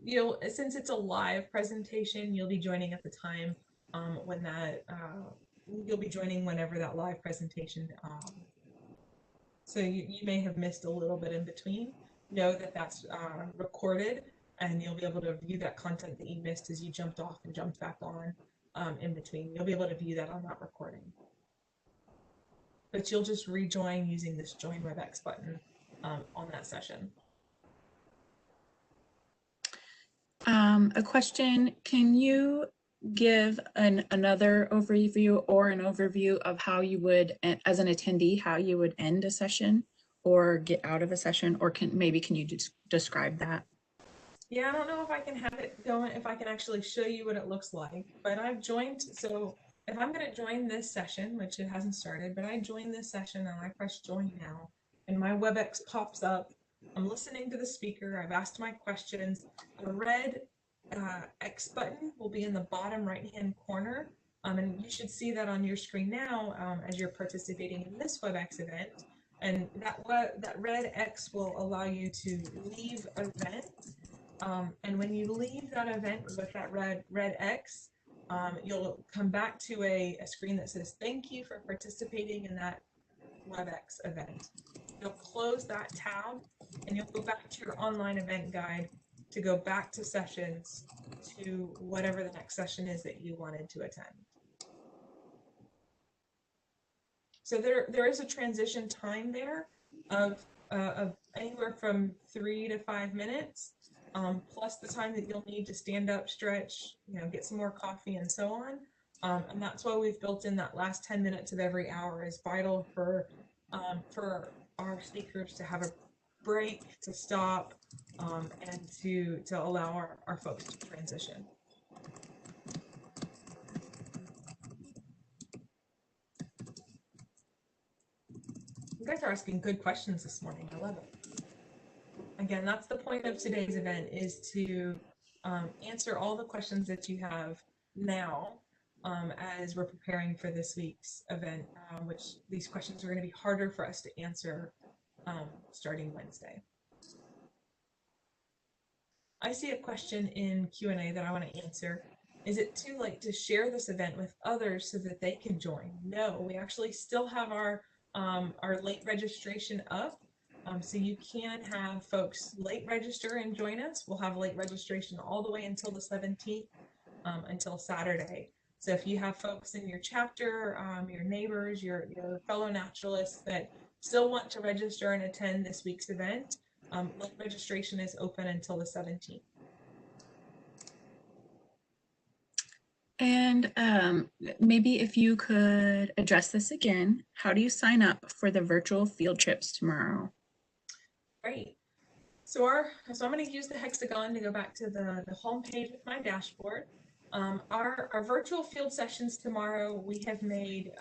Since it's a live presentation, you'll be joining at the time when that you'll be joining whenever that live presentation. So you may have missed a little bit in between. Know that that's recorded, and you'll be able to view that content that you missed as you jumped off and jumped back on in between. You'll be able to view that on that recording. But you'll just rejoin using this Join WebEx button on that session. A question, can you give another overview or an overview of how you would, as an attendee, how you would end a session or get out of a session, or can you just describe that? Yeah, I don't know if I can have it going, if I can actually show you what it looks like, but I've joined, so if I'm going to join this session, which it hasn't started, but I join this session and I press join now, and my WebEx pops up. I'm listening to the speaker. I've asked my questions. A red X button will be in the bottom right-hand corner, and you should see that on your screen now as you're participating in this WebEx event. And that red X will allow you to leave event. And when you leave that event with that red X, you'll come back to a screen that says, thank you for participating in that WebEx event. You'll close that tab and you'll go back to your online event guide to go back to sessions to whatever the next session is that you wanted to attend. So there is a transition time there of anywhere from 3 to 5 minutes, plus the time that you'll need to stand up, stretch, get some more coffee and so on. And that's why we've built in that last 10 minutes of every hour is vital for our speakers to have a break, to stop, and to allow our folks to transition. You guys are asking good questions this morning. I love it. Again, that's the point of today's event, is to answer all the questions that you have now as we're preparing for this week's event, which these questions are going to be harder for us to answer starting Wednesday. I see a question in Q&A that I want to answer. Is it too late to share this event with others so that they can join? No, we actually still have our late registration up. So you can have folks late register and join us. We'll have late registration all the way until the 17th, until Saturday. So if you have folks in your chapter, your neighbors, your fellow naturalists that still want to register and attend this week's event, late registration is open until the 17th. And maybe if you could address this again, how do you sign up for the virtual field trips tomorrow? Great. So I'm going to use the hexagon to go back to the home page with my dashboard. Our virtual field sessions tomorrow we have made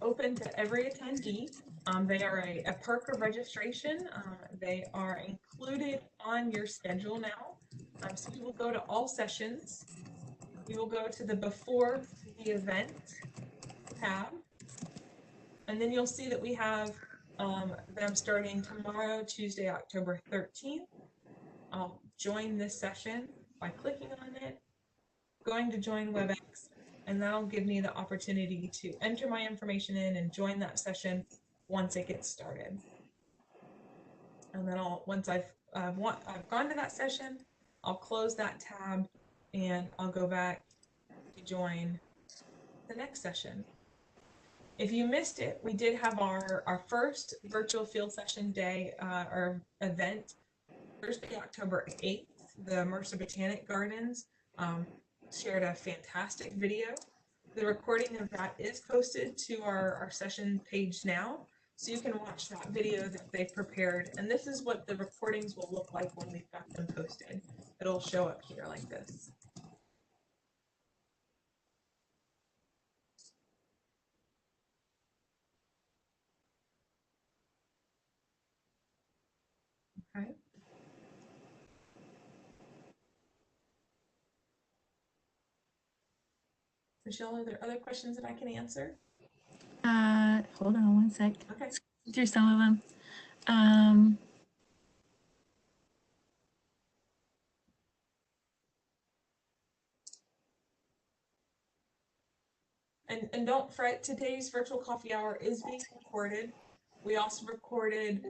open to every attendee. They are a perk of registration. They are included on your schedule now. So you will go to all sessions. You will go to the before the event tab. And then you'll see that we have them starting tomorrow, Tuesday, October 13th. I'll join this session by clicking on it, going to join WebEx, and that'll give me the opportunity to enter my information in and join that session once it gets started. And then once I've gone to that session, I'll close that tab and I'll go back to join the next session. If you missed it, we did have our first virtual field session day or event Thursday, October 8th. The Mercer Botanic Gardens shared a fantastic video. The recording of that is posted to our session page now, so you can watch that video that they've prepared. And this is what the recordings will look like when we've got them posted. It'll show up here like this. Okay. Michelle, are there other questions that I can answer? Hold on one sec. Okay. Through some of them. Um, And don't fret, today's virtual coffee hour is being recorded. We also recorded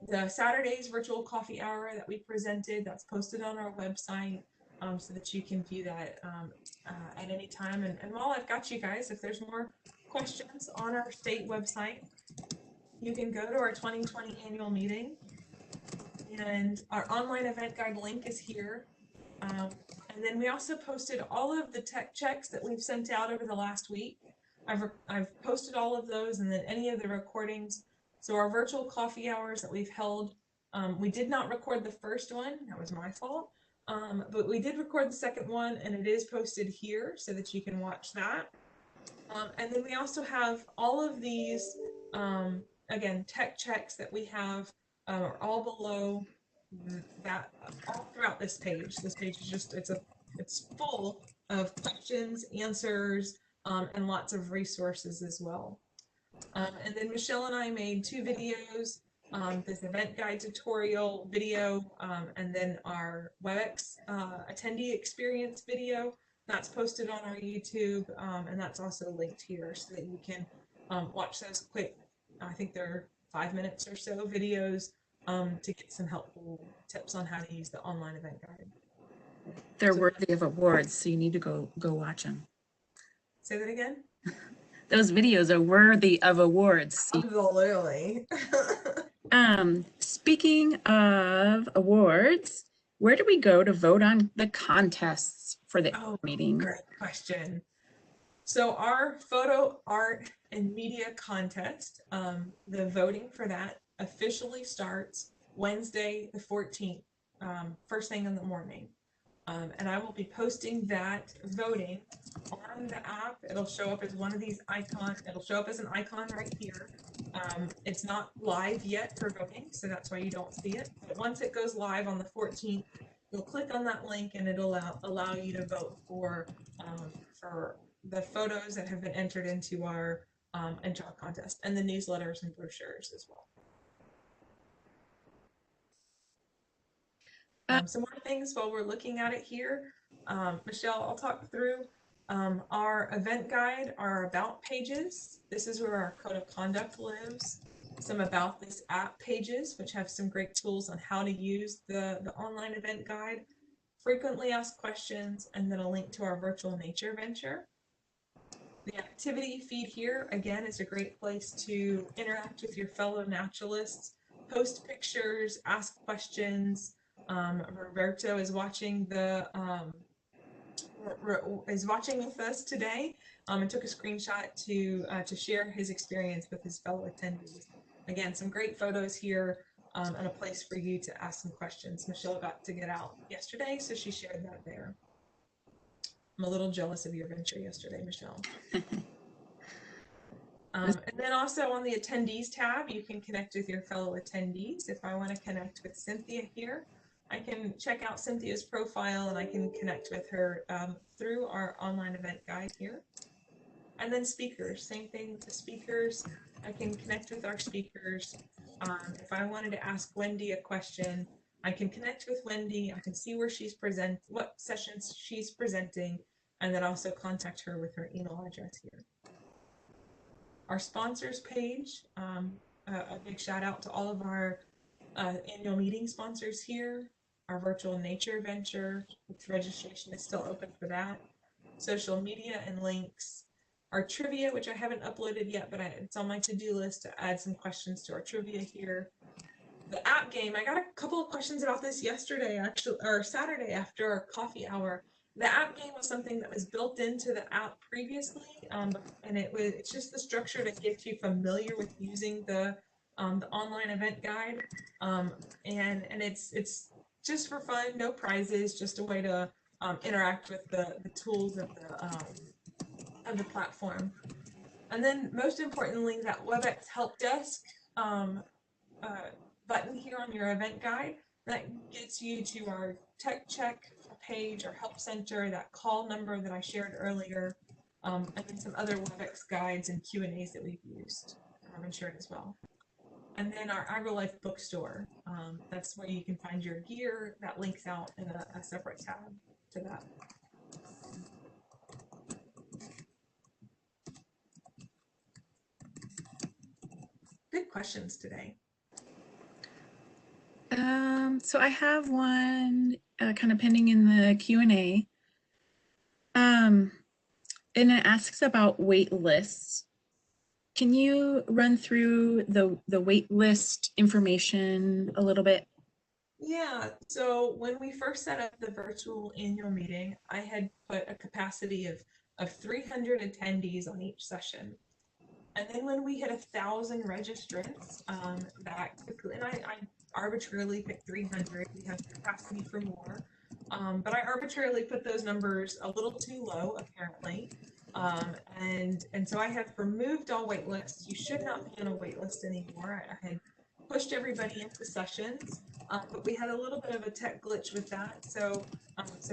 the Saturday's virtual coffee hour that we presented. That's posted on our website, so that you can view that at any time. And while I've got you guys, if there's more questions on our state website, you can go to our 2020 annual meeting, and our online event guide link is here. And then we also posted all of the tech checks that we've sent out over the last week. I've posted all of those, and then any of the recordings. So our virtual coffee hours that we've held, we did not record the first one. That was my fault. But we did record the second one, and it is posted here so that you can watch that. And then we also have all of these, again, tech checks that we have are all below that, all throughout this page. This page is just, it's full of questions, answers, and lots of resources as well. And then Michelle and I made 2 videos, this event guide tutorial video, and then our WebEx attendee experience video. That's posted on our YouTube, and that's also linked here so that you can watch those quick, I think they're 5 minutes or so videos, to get some helpful tips on how to use the online event guide. they're worthy of awards, so you need to go watch them. Say that again? Those videos are worthy of awards. Absolutely. Speaking of awards, where do we go to vote on the contests for the meeting? Great question. So our photo, art, and media contest, the voting for that officially starts Wednesday the 14th, first thing in the morning. And I will be posting that voting on the app. It'll show up as one of these icons. It'll show up as an icon right here. It's not live yet for voting, so that's why you don't see it. But once it goes live on the 14th, you'll click on that link and it'll allow you to vote for the photos that have been entered into our contest, and the newsletters and brochures as well. Some more things while we're looking at it here. Michelle, I'll talk through our event guide, our about pages. This is where our code of conduct lives. Some about this app pages, which have some great tools on how to use the online event guide. Frequently asked questions, and then a link to our virtual nature venture. The activity feed here, again, is a great place to interact with your fellow naturalists, post pictures, ask questions. Roberto is watching is watching with us today, and took a screenshot to share his experience with his fellow attendees. Again, some great photos here, and a place for you to ask some questions. Michelle got to get out yesterday, so she shared that there. I'm a little jealous of your venture yesterday, Michelle. And then also on the attendees tab, you can connect with your fellow attendees. If I want to connect with Cynthia here, I can check out Cynthia's profile and I can connect with her through our online event guide here. And then speakers, same thing with the speakers. I can connect with our speakers. If I wanted to ask Wendy a question, I can connect with Wendy. I can see where she's what sessions she's presenting, and then also contact her with her email address here. Our sponsors page, a big shout out to all of our annual meeting sponsors here. Our virtual nature venture, which registration is still open for that. Social media and links. Our trivia, which I haven't uploaded yet, but it's on my to-do list to add some questions to our trivia here. The app game, I got a couple of questions about this yesterday, actually, or Saturday after our coffee hour. The app game was something that was built into the app previously, and it's just the structure to get you familiar with using the online event guide, and it's just for fun, no prizes, just a way to interact with the tools of the platform. And then most importantly, that WebEx help desk button here on your event guide that gets you to our tech check page, our help center, that call number that I shared earlier, and then some other WebEx guides and Q&As that we've used and shared as well. And then our AgriLife bookstore. That's where you can find your gear. That links out in a separate tab to that. Good questions today. So I have one kind of pending in the Q&A. And it asks about wait lists. Can you run through the wait list information a little bit? Yeah, so when we first set up the virtual annual meeting, I had put a capacity of 300 attendees on each session. And then when we hit 1,000 registrants, that quickly, and I arbitrarily picked 300. We have capacity for more, but I arbitrarily put those numbers a little too low, apparently. And so I have removed all wait lists. You should not be on a wait list anymore. I had pushed everybody into sessions, but we had a little bit of a tech glitch with that. So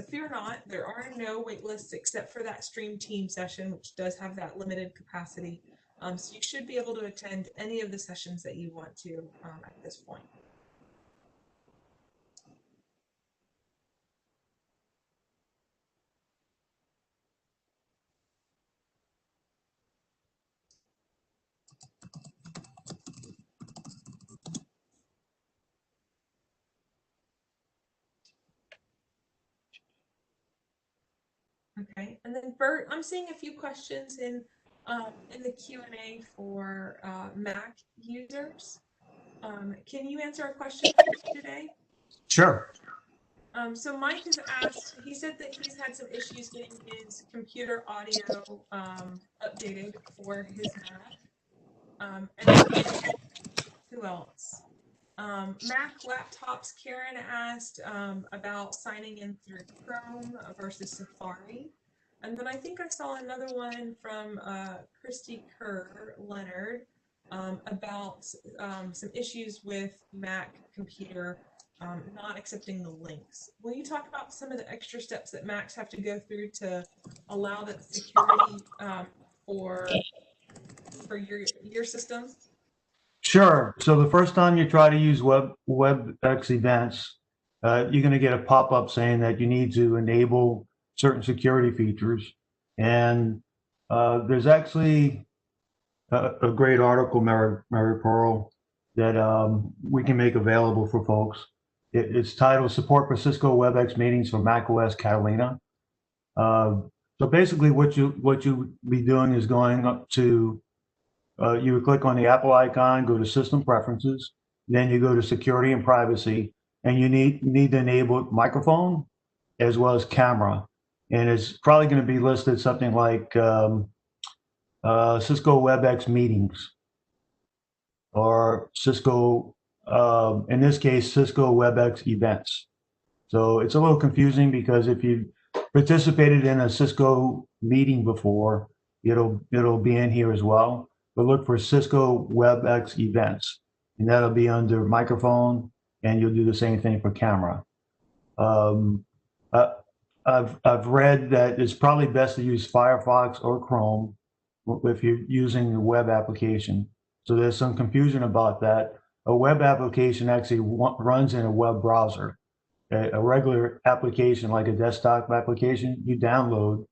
fear not, there are no wait lists except for that stream team session, which does have that limited capacity. So you should be able to attend any of the sessions that you want to at this point. Okay, and then Bert, I'm seeing a few questions in the Q&A for Mac users. Can you answer a question today? Sure. So Mike has asked, he said that he's had some issues getting his computer audio updated for his Mac. And who else? Mac laptops, Karen asked about signing in through Chrome versus Safari. And then I think I saw another one from Christy Kerr Leonard about some issues with Mac computer not accepting the links. Will you talk about some of the extra steps that Macs have to go through to allow that security for your system? Sure. So the first time you try to use WebEx events, you're going to get a pop-up saying that you need to enable certain security features. And there's actually a great article, Mary Pearl, that we can make available for folks. It's titled "Support for Cisco WebEx Meetings for macOS Catalina." So basically, what you be doing is going up to you would click on the Apple icon, go to System Preferences, then you go to Security and Privacy, and you need to enable microphone as well as camera. And it's probably going to be listed something like Cisco WebEx Meetings or Cisco, in this case, Cisco WebEx Events. So it's a little confusing because if you participated in a Cisco meeting before, it'll be in here as well. But look for Cisco WebEx Events, and that'll be under microphone, and you'll do the same thing for camera. I've read that it's probably best to use Firefox or Chrome if you're using the web application. So there's some confusion about that. A web application actually runs in a web browser. A regular application like a desktop application, you download,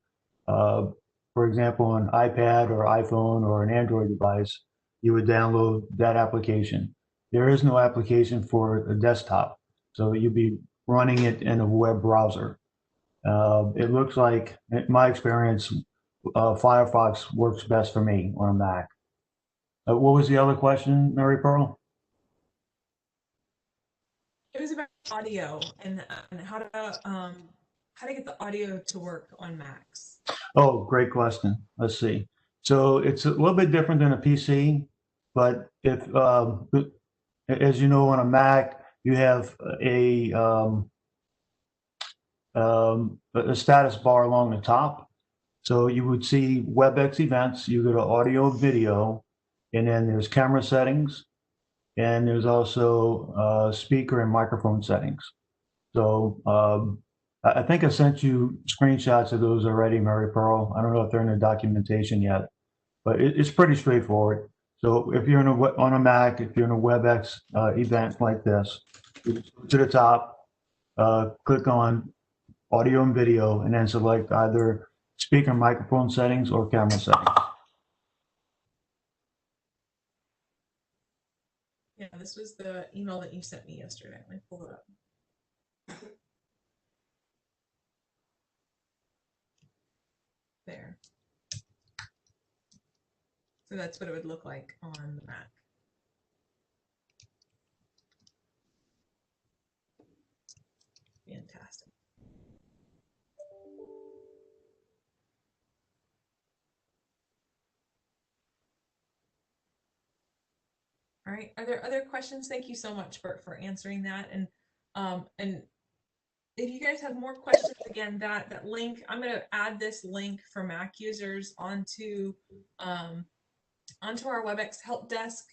for example, on iPad or iPhone or an Android device, you would download that application. There is no application for a desktop, so you'd be running it in a web browser. It looks like, in my experience, Firefox works best for me on a Mac. What was the other question, Mary Pearl? It was about audio and how to get the audio to work on Macs. Oh, great question. Let's see. So it's a little bit different than a PC, but if, as you know, on a Mac, you have a status bar along the top. So you would see WebEx events, you go to audio, video, and then there's camera settings, and there's also speaker and microphone settings. So I think I sent you screenshots of those already, Mary Pearl. I don't know if they're in the documentation yet, but it's pretty straightforward. So if you're on a Mac, if you're in a WebEx event like this, you just go to the top, click on audio and video, and then select either speaker microphone settings or camera settings. Yeah, this was the email that you sent me yesterday. Let me pull it up. There. So that's what it would look like on the Mac. Fantastic. All right. Are there other questions? Thank you so much for answering that. And if you guys have more questions, again, that link, I'm going to add this link for Mac users onto our WebEx help desk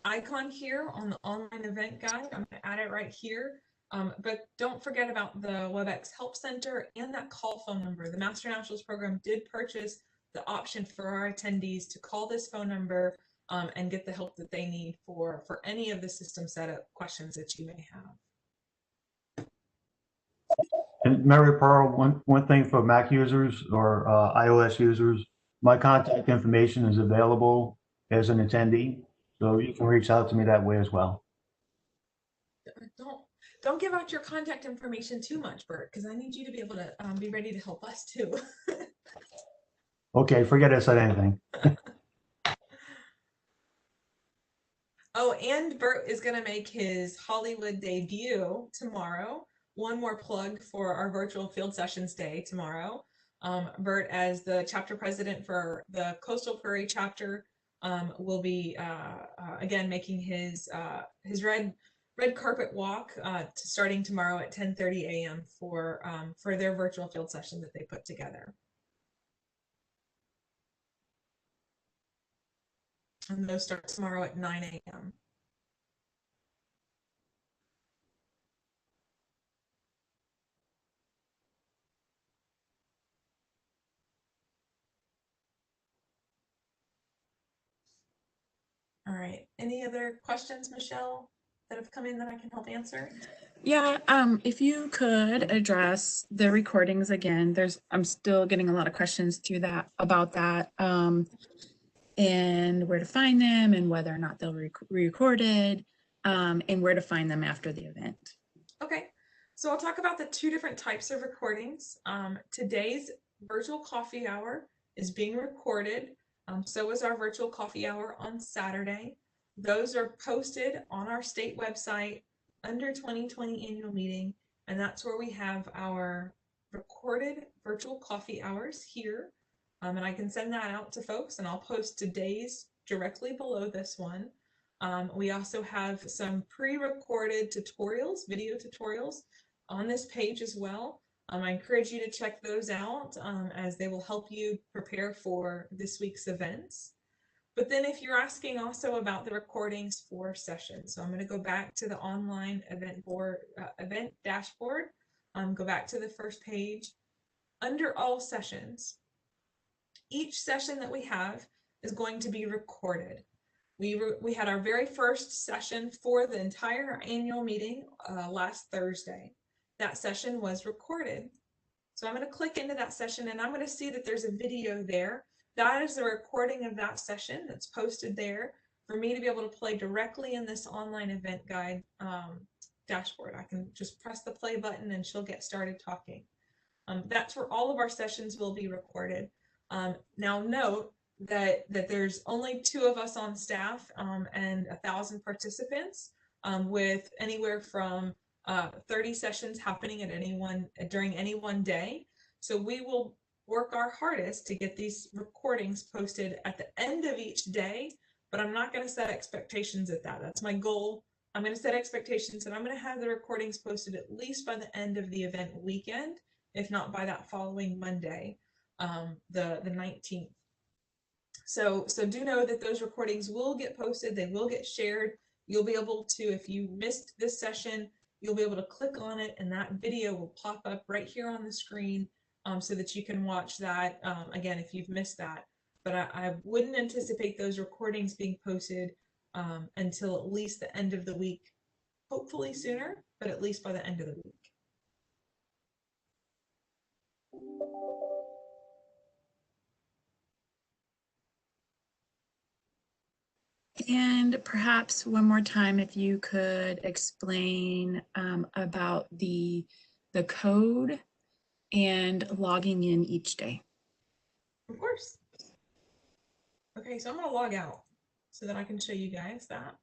icon here on the online event guide. I'm going to add it right here. But don't forget about the WebEx Help Center and that call phone number. The Master Nationals program did purchase the option for our attendees to call this phone number and get the help that they need for any of the system setup questions that you may have. And Mary Pearl, one thing for Mac users or iOS users, my contact information is available as an attendee, so you can reach out to me that way as well. Don't give out your contact information too much, Bert, because I need you to be able to be ready to help us too. Okay, forget I said anything. Oh, and Bert is going to make his Hollywood debut tomorrow. One more plug for our virtual field sessions day tomorrow. Bert, as the chapter president for the Coastal Prairie chapter, will be again making his red carpet walk starting tomorrow at 10:30 a.m. for their virtual field session that they put together. And those start tomorrow at 9 a.m. All right. Any other questions, Michelle, that have come in that I can help answer? Yeah, if you could address the recordings again, I'm still getting a lot of questions through that about that, and where to find them and whether or not they'll be recorded, and where to find them after the event. Okay, so I'll talk about the two different types of recordings. Today's virtual coffee hour is being recorded. So is our virtual coffee hour on Saturday. Those are posted on our state website under 2020 annual meeting, and that's where we have our recorded virtual coffee hours here. And I can send that out to folks, and I'll post today's directly below this one. We also have some pre-recorded tutorials, video tutorials on this page as well. I encourage you to check those out as they will help you prepare for this week's events. But then if you're asking also about the recordings for sessions, so I'm going to go back to the online event dashboard, go back to the first page. Under all sessions, each session that we have is going to be recorded. We had our very first session for the entire annual meeting last Thursday. That session was recorded. So I'm going to click into that session and I'm going to see that there's a video there. That is the recording of that session that's posted there for me to be able to play directly in this online event guide dashboard. I can just press the play button and she'll get started talking. That's where all of our sessions will be recorded. Now note that there's only 2 of us on staff and 1,000 participants with anywhere from 30 sessions happening at during any one day. So we will work our hardest to get these recordings posted at the end of each day, but I'm not going to set expectations at that. That's my goal. I'm going to set expectations and I'm going to have the recordings posted at least by the end of the event weekend, if not by that following Monday, the 19th. So do know that those recordings will get posted. They will get shared. You'll be able to, if you missed this session, you'll be able to click on it and that video will pop up right here on the screen so that you can watch that again if you've missed that. but I wouldn't anticipate those recordings being posted until at least the end of the week, hopefully sooner, but at least by the end of the week. And perhaps one more time, if you could explain about the code and logging in each day. Of course. Okay, so I'm going to log out so that I can show you guys that.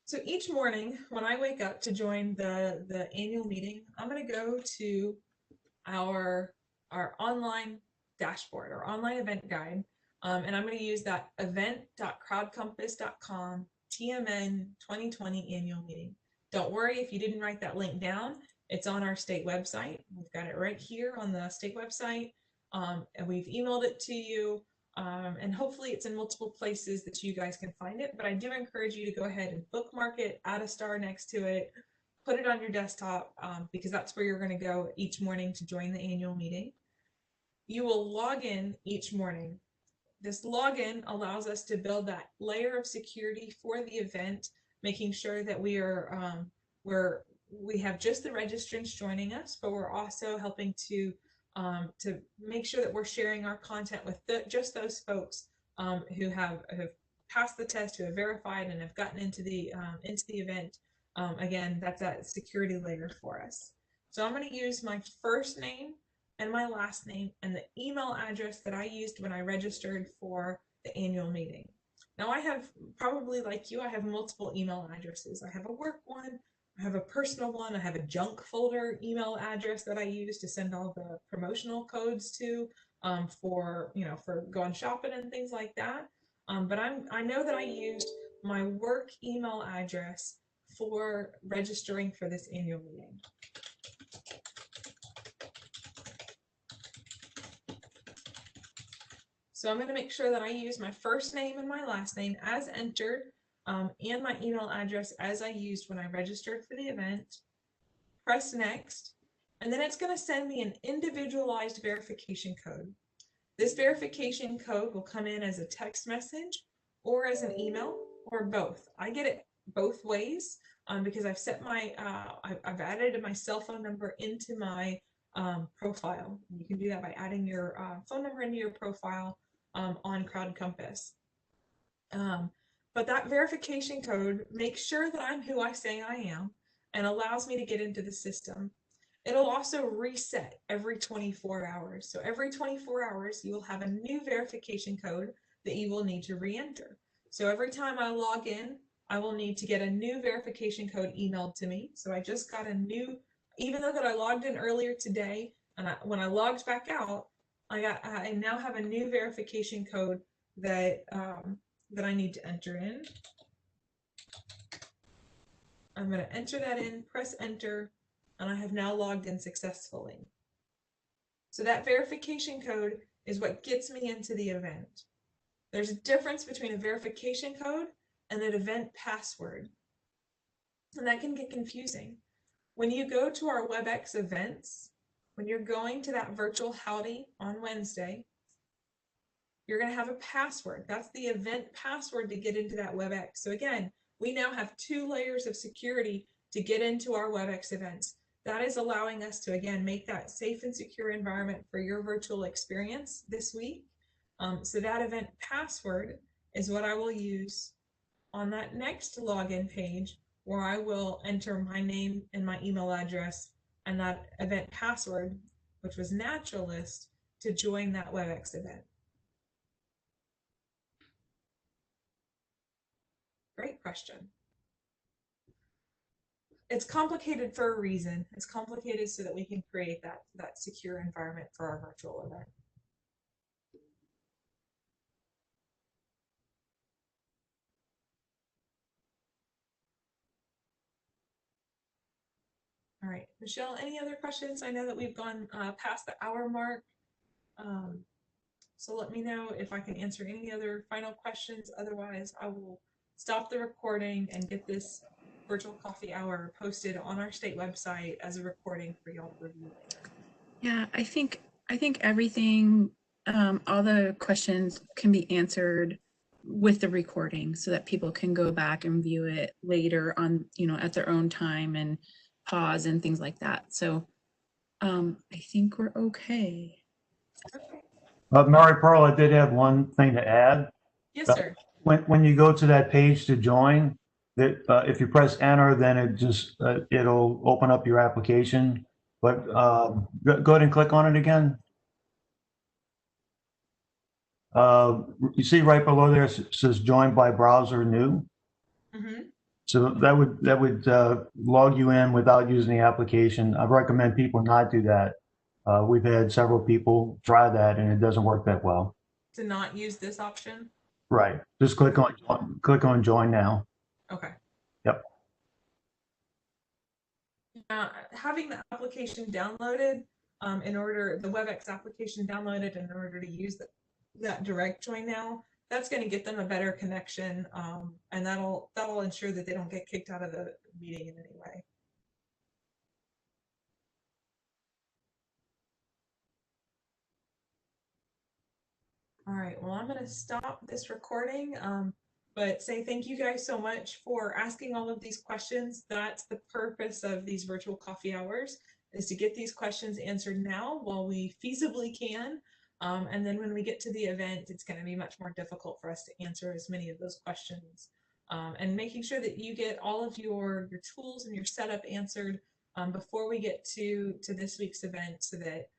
So each morning when I wake up to join the annual meeting, I'm going to go to our online dashboard, our online event guide, and I'm going to use that event.crowdcompass.com TMN 2020 annual meeting. Don't worry if you didn't write that link down. It's on our state website. We've got it right here on the state website, and we've emailed it to you. And hopefully it's in multiple places that you guys can find it, but I do encourage you to go ahead and bookmark it, add a star next to it, put it on your desktop, because that's where you're going to go each morning to join the annual meeting. You will log in each morning. This login allows us to build that layer of security for the event, making sure that we have just the registrants joining us, but we're also helping to make sure that we're sharing our content with just those folks who have passed the test, who have verified and have gotten into the event. Again, that's that security layer for us. So I'm going to use my first name and my last name and the email address that I used when I registered for the annual meeting. Now I have, probably like you, I have multiple email addresses. I have a work one, I have a personal one, I have a junk folder email address that I use to send all the promotional codes to for going shopping and things like that. But I know that I used my work email address for registering for this annual meeting. So I'm going to make sure that I use my first name and my last name as entered, and my email address as I used when I registered for the event. Press next, and then it's going to send me an individualized verification code. This verification code will come in as a text message or as an email or both. I get it both ways because I've set I've added my cell phone number into my profile. You can do that by adding your phone number into your profile on Crowd Compass. But that verification code makes sure that I'm who I say I am and allows me to get into the system. It'll also reset every 24 hours. So every 24 hours, you will have a new verification code that you will need to re-enter. So every time I log in, I will need to get a new verification code emailed to me. So I just got a new, even though that I logged in earlier today, and when I logged back out, I now have a new verification code that I need to enter in. I'm going to enter that in, press enter, and I have now logged in successfully. So that verification code is what gets me into the event. There's a difference between a verification code and an event password, and that can get confusing. When you go to our WebEx events, when you're going to that virtual howdy on Wednesday, you're going to have a password. That's the event password to get into that WebEx. So again, we now have 2 layers of security to get into our WebEx events. That is allowing us to, again, make that safe and secure environment for your virtual experience this week. So that event password is what I will use on that next login page, where I will enter my name and my email address and that event password, which was Naturalist, to join that WebEx event. Great question. It's complicated for a reason. It's complicated so that we can create that secure environment for our virtual event. All right, Michelle, any other questions? I know that we've gone past the hour mark. So let me know if I can answer any other final questions. Otherwise, I will stop the recording and get this virtual coffee hour posted on our state website as a recording for y'all to review later. Yeah, I think everything all the questions can be answered with the recording so that people can go back and view it later on, at their own time and pause and things like that. So I think we're okay. Mary Pearl, I did have one thing to add. Yes, sir. When you go to that page to join, that if you press enter, then it'll open up your application. But go ahead and click on it again. You see right below there it says join by browser new. Mm-hmm. So that would log you in without using the application. I recommend people not do that. We've had several people try that and it doesn't work that well. To not use this option? Right. Just click on join now. Okay. Yep. Having the application downloaded the WebEx application downloaded in order to use that direct join now, that's going to get them a better connection, and that'll ensure that they don't get kicked out of the meeting in any way. All right, well, I'm going to stop this recording, but say thank you guys so much for asking all of these questions. That's the purpose of these virtual coffee hours, is to get these questions answered now while we feasibly can. And then when we get to the event, it's going to be much more difficult for us to answer as many of those questions. And making sure that you get all of your tools and your setup answered before we get to this week's event, so that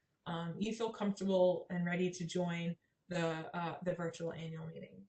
you feel comfortable and ready to join the virtual annual meeting.